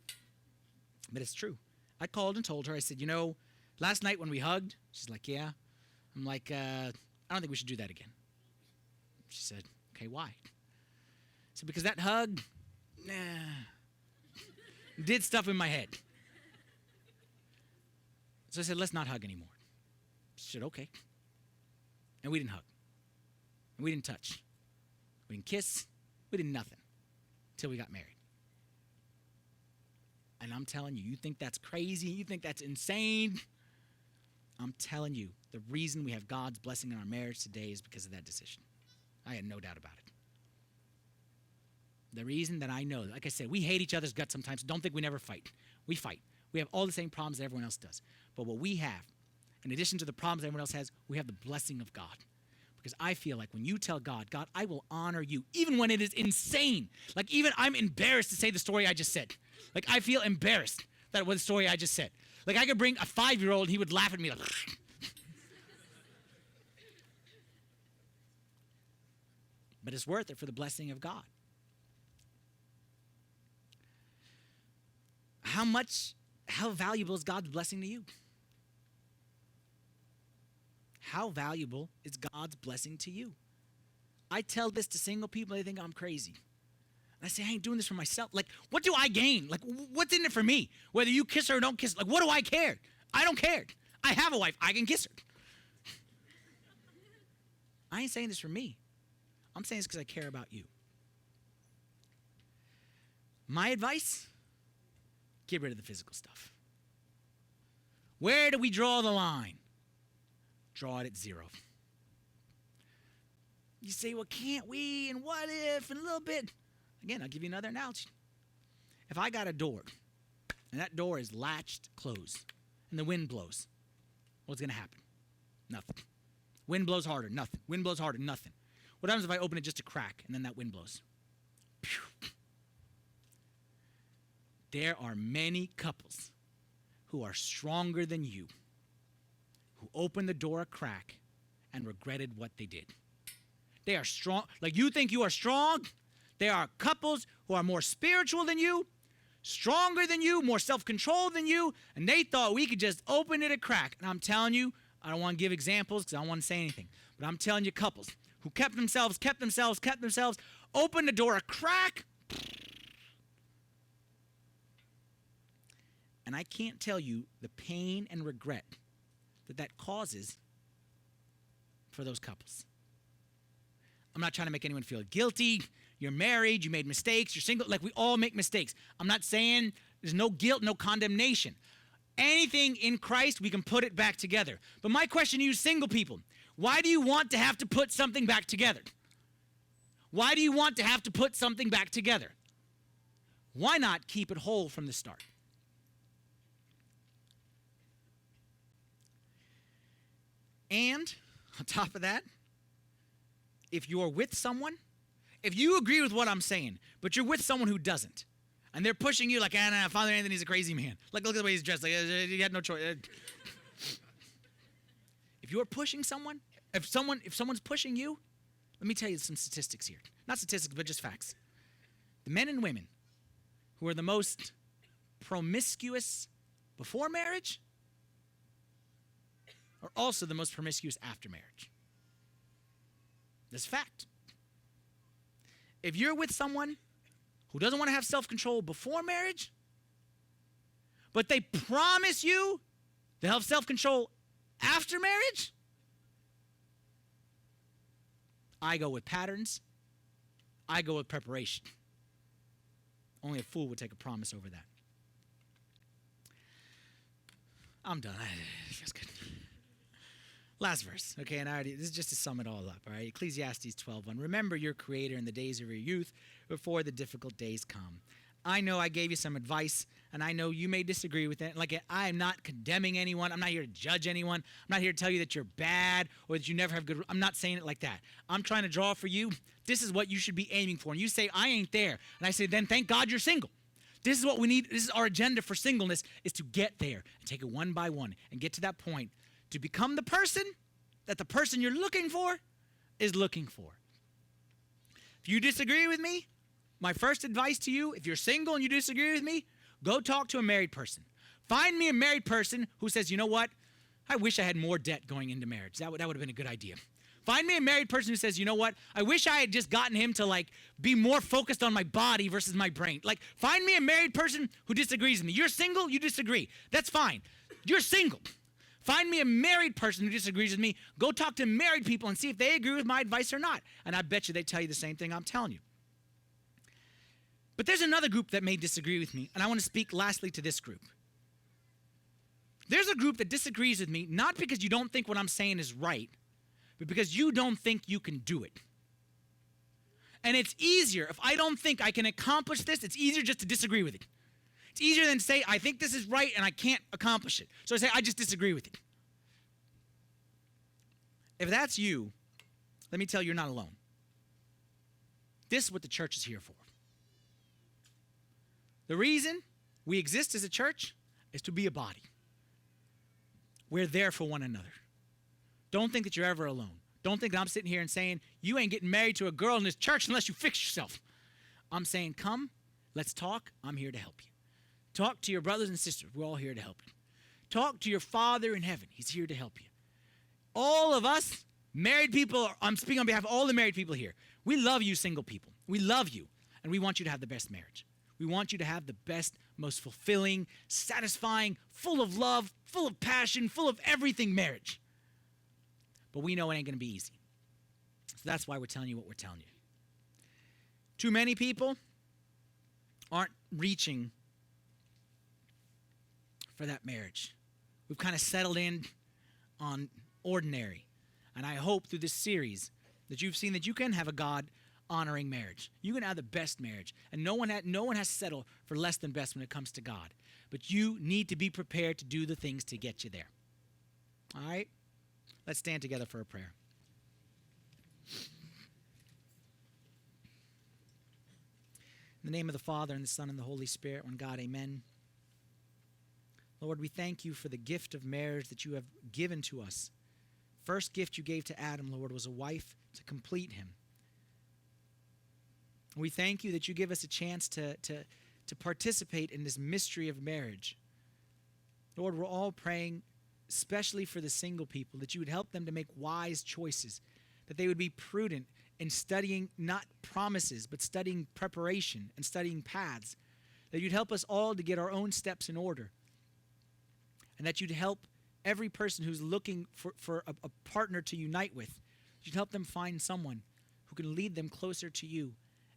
But it's true. I called and told her, I said, last night when we hugged, she's like, yeah. I'm like, I don't think we should do that again. She said, okay, why? I said, because that hug, did stuff in my head. So I said, let's not hug anymore. She said, okay. And we didn't hug. And we didn't touch. We didn't kiss. We did nothing until we got married. And I'm telling you, you think that's crazy? You think that's insane? I'm telling you, the reason we have God's blessing in our marriage today is because of that decision. I had no doubt about it. The reason that I know, like I said, we hate each other's guts sometimes. Don't think we never fight. We fight. We have all the same problems that everyone else does. But what we have, in addition to the problems that everyone else has, we have the blessing of God. Because I feel like when you tell God, God, I will honor you, even when it is insane. Like even I'm embarrassed to say the story I just said. Like I feel embarrassed that was the story I just said. Like I could bring a 5-year-old and he would laugh at me like, but it's worth it for the blessing of God. How valuable is God's blessing to you? How valuable is God's blessing to you? I tell this to single people, they think I'm crazy. And I say, I ain't doing this for myself. Like, what do I gain? Like, what's in it for me? Whether you kiss her or don't kiss her, like, what do I care? I don't care. I have a wife. I can kiss her. I ain't saying this for me. I'm saying this because I care about you. My advice, get rid of the physical stuff. Where do we draw the line? Draw it at 0. You say, well, can't we? And what if? And a little bit. Again, I'll give you another analogy. If I got a door, and that door is latched closed, and the wind blows, what's going to happen? Nothing. Wind blows harder, nothing. Wind blows harder, nothing. What happens if I open it just a crack, and then that wind blows? Pew. There are many couples who are stronger than you, who opened the door a crack and regretted what they did. They are strong. Like you think you are strong? There are couples who are more spiritual than you, stronger than you, more self-controlled than you, and they thought we could just open it a crack. And I'm telling you, I don't want to give examples because I don't want to say anything, but I'm telling you couples who kept themselves, opened the door a crack, and I can't tell you the pain and regret that causes for those couples. I'm not trying to make anyone feel guilty. You're married, you made mistakes, you're single. Like we all make mistakes. I'm not saying there's no guilt, no condemnation. Anything in Christ, we can put it back together. But my question to you single people, why do you want to have to put something back together? Why do you want to have to put something back together? Why not keep it whole from the start? And on top of that, if you're with someone, if you agree with what I'm saying, but you're with someone who doesn't, and they're pushing you like, Father Anthony's a crazy man. Like, look at the way he's dressed. Like, you had no choice. If you're pushing someone, if someone's pushing you, let me tell you some statistics here. Not statistics, but just facts. The men and women who are the most promiscuous before marriage are also the most promiscuous after marriage. That's fact. If you're with someone who doesn't want to have self-control before marriage, but they promise you they'll have self-control after marriage, I go with patterns. I go with preparation. Only a fool would take a promise over that. I'm done. It feels good. Last verse, okay, and this is just to sum it all up, all right? Ecclesiastes 12:1. Remember your Creator in the days of your youth before the difficult days come. I know I gave you some advice, and I know you may disagree with it. Like, I am not condemning anyone. I'm not here to judge anyone. I'm not here to tell you that you're bad or that you never have good. I'm not saying it like that. I'm trying to draw for you. This is what you should be aiming for. And you say, I ain't there. And I say, then thank God you're single. This is what we need. This is our agenda for singleness, is to get there and take it one by one and get to that point to become the person that the person you're looking for is looking for. If you disagree with me, my first advice to you, if you're single and you disagree with me, go talk to a married person. Find me a married person who says, you know what? I wish I had more debt going into marriage. That would have been a good idea. Find me a married person who says, you know what? I wish I had just gotten him to be more focused on my body versus my brain. Find me a married person who disagrees with me. You're single, you disagree. That's fine. You're single. Find me a married person who disagrees with me. Go talk to married people and see if they agree with my advice or not. And I bet you they tell you the same thing I'm telling you. But there's another group that may disagree with me, and I want to speak lastly to this group. There's a group that disagrees with me, not because you don't think what I'm saying is right, but because you don't think you can do it. And it's easier, if I don't think I can accomplish this, it's easier just to disagree with it. It's easier than to say, I think this is right and I can't accomplish it. So I say, I just disagree with it. If that's you, let me tell you, you're not alone. This is what the church is here for. The reason we exist as a church is to be a body. We're there for one another. Don't think that you're ever alone. Don't think that I'm sitting here and saying, you ain't getting married to a girl in this church unless you fix yourself. I'm saying, come, let's talk. I'm here to help you. Talk to your brothers and sisters. We're all here to help you. Talk to your Father in heaven. He's here to help you. All of us, married people, I'm speaking on behalf of all the married people here. We love you single people. We love you, and we want you to have the best marriage. We want you to have the best, most fulfilling, satisfying, full of love, full of passion, full of everything marriage. But we know it ain't going to be easy. So that's why we're telling you what we're telling you. Too many people aren't reaching for that marriage. We've kind of settled in on ordinary. And I hope through this series that you've seen that you can have a God-honoring marriage. You can have the best marriage. And no one has to settle for less than best when it comes to God. But you need to be prepared to do the things to get you there. All right? Let's stand together for a prayer. In the name of the Father, and the Son, and the Holy Spirit, one God, amen. Lord, we thank you for the gift of marriage that you have given to us. First gift you gave to Adam, Lord, was a wife to complete him. We thank you that you give us a chance to participate in this mystery of marriage. Lord, we're all praying, especially for the single people, that you would help them to make wise choices, that they would be prudent in studying not promises, but studying preparation and studying paths, that you'd help us all to get our own steps in order, and that you'd help every person who's looking for a partner to unite with, you'd help them find someone who can lead them closer to you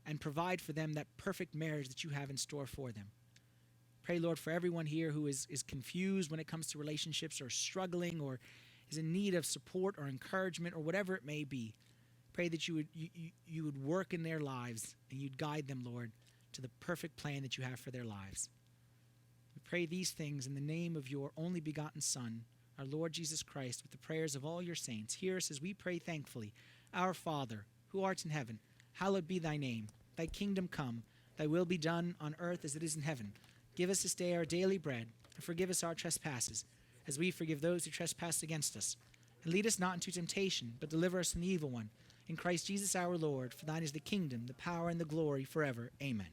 and provide for them that perfect marriage that you have in store for them. Pray, Lord, for everyone here who is confused when it comes to relationships or struggling or is in need of support or encouragement or whatever it may be. Pray that you would work in their lives and you'd guide them, Lord, to the perfect plan that you have for their lives. We pray these things in the name of your only begotten Son, our Lord Jesus Christ, with the prayers of all your saints. Hear us as we pray thankfully. Our Father, who art in heaven, hallowed be thy name. Thy kingdom come, thy will be done on earth as it is in heaven. Give us this day our daily bread, and forgive us our trespasses, as we forgive those who trespass against us. And lead us not into temptation, but deliver us from the evil one. In Christ Jesus our Lord, for thine is the kingdom, the power, and the glory forever. Amen.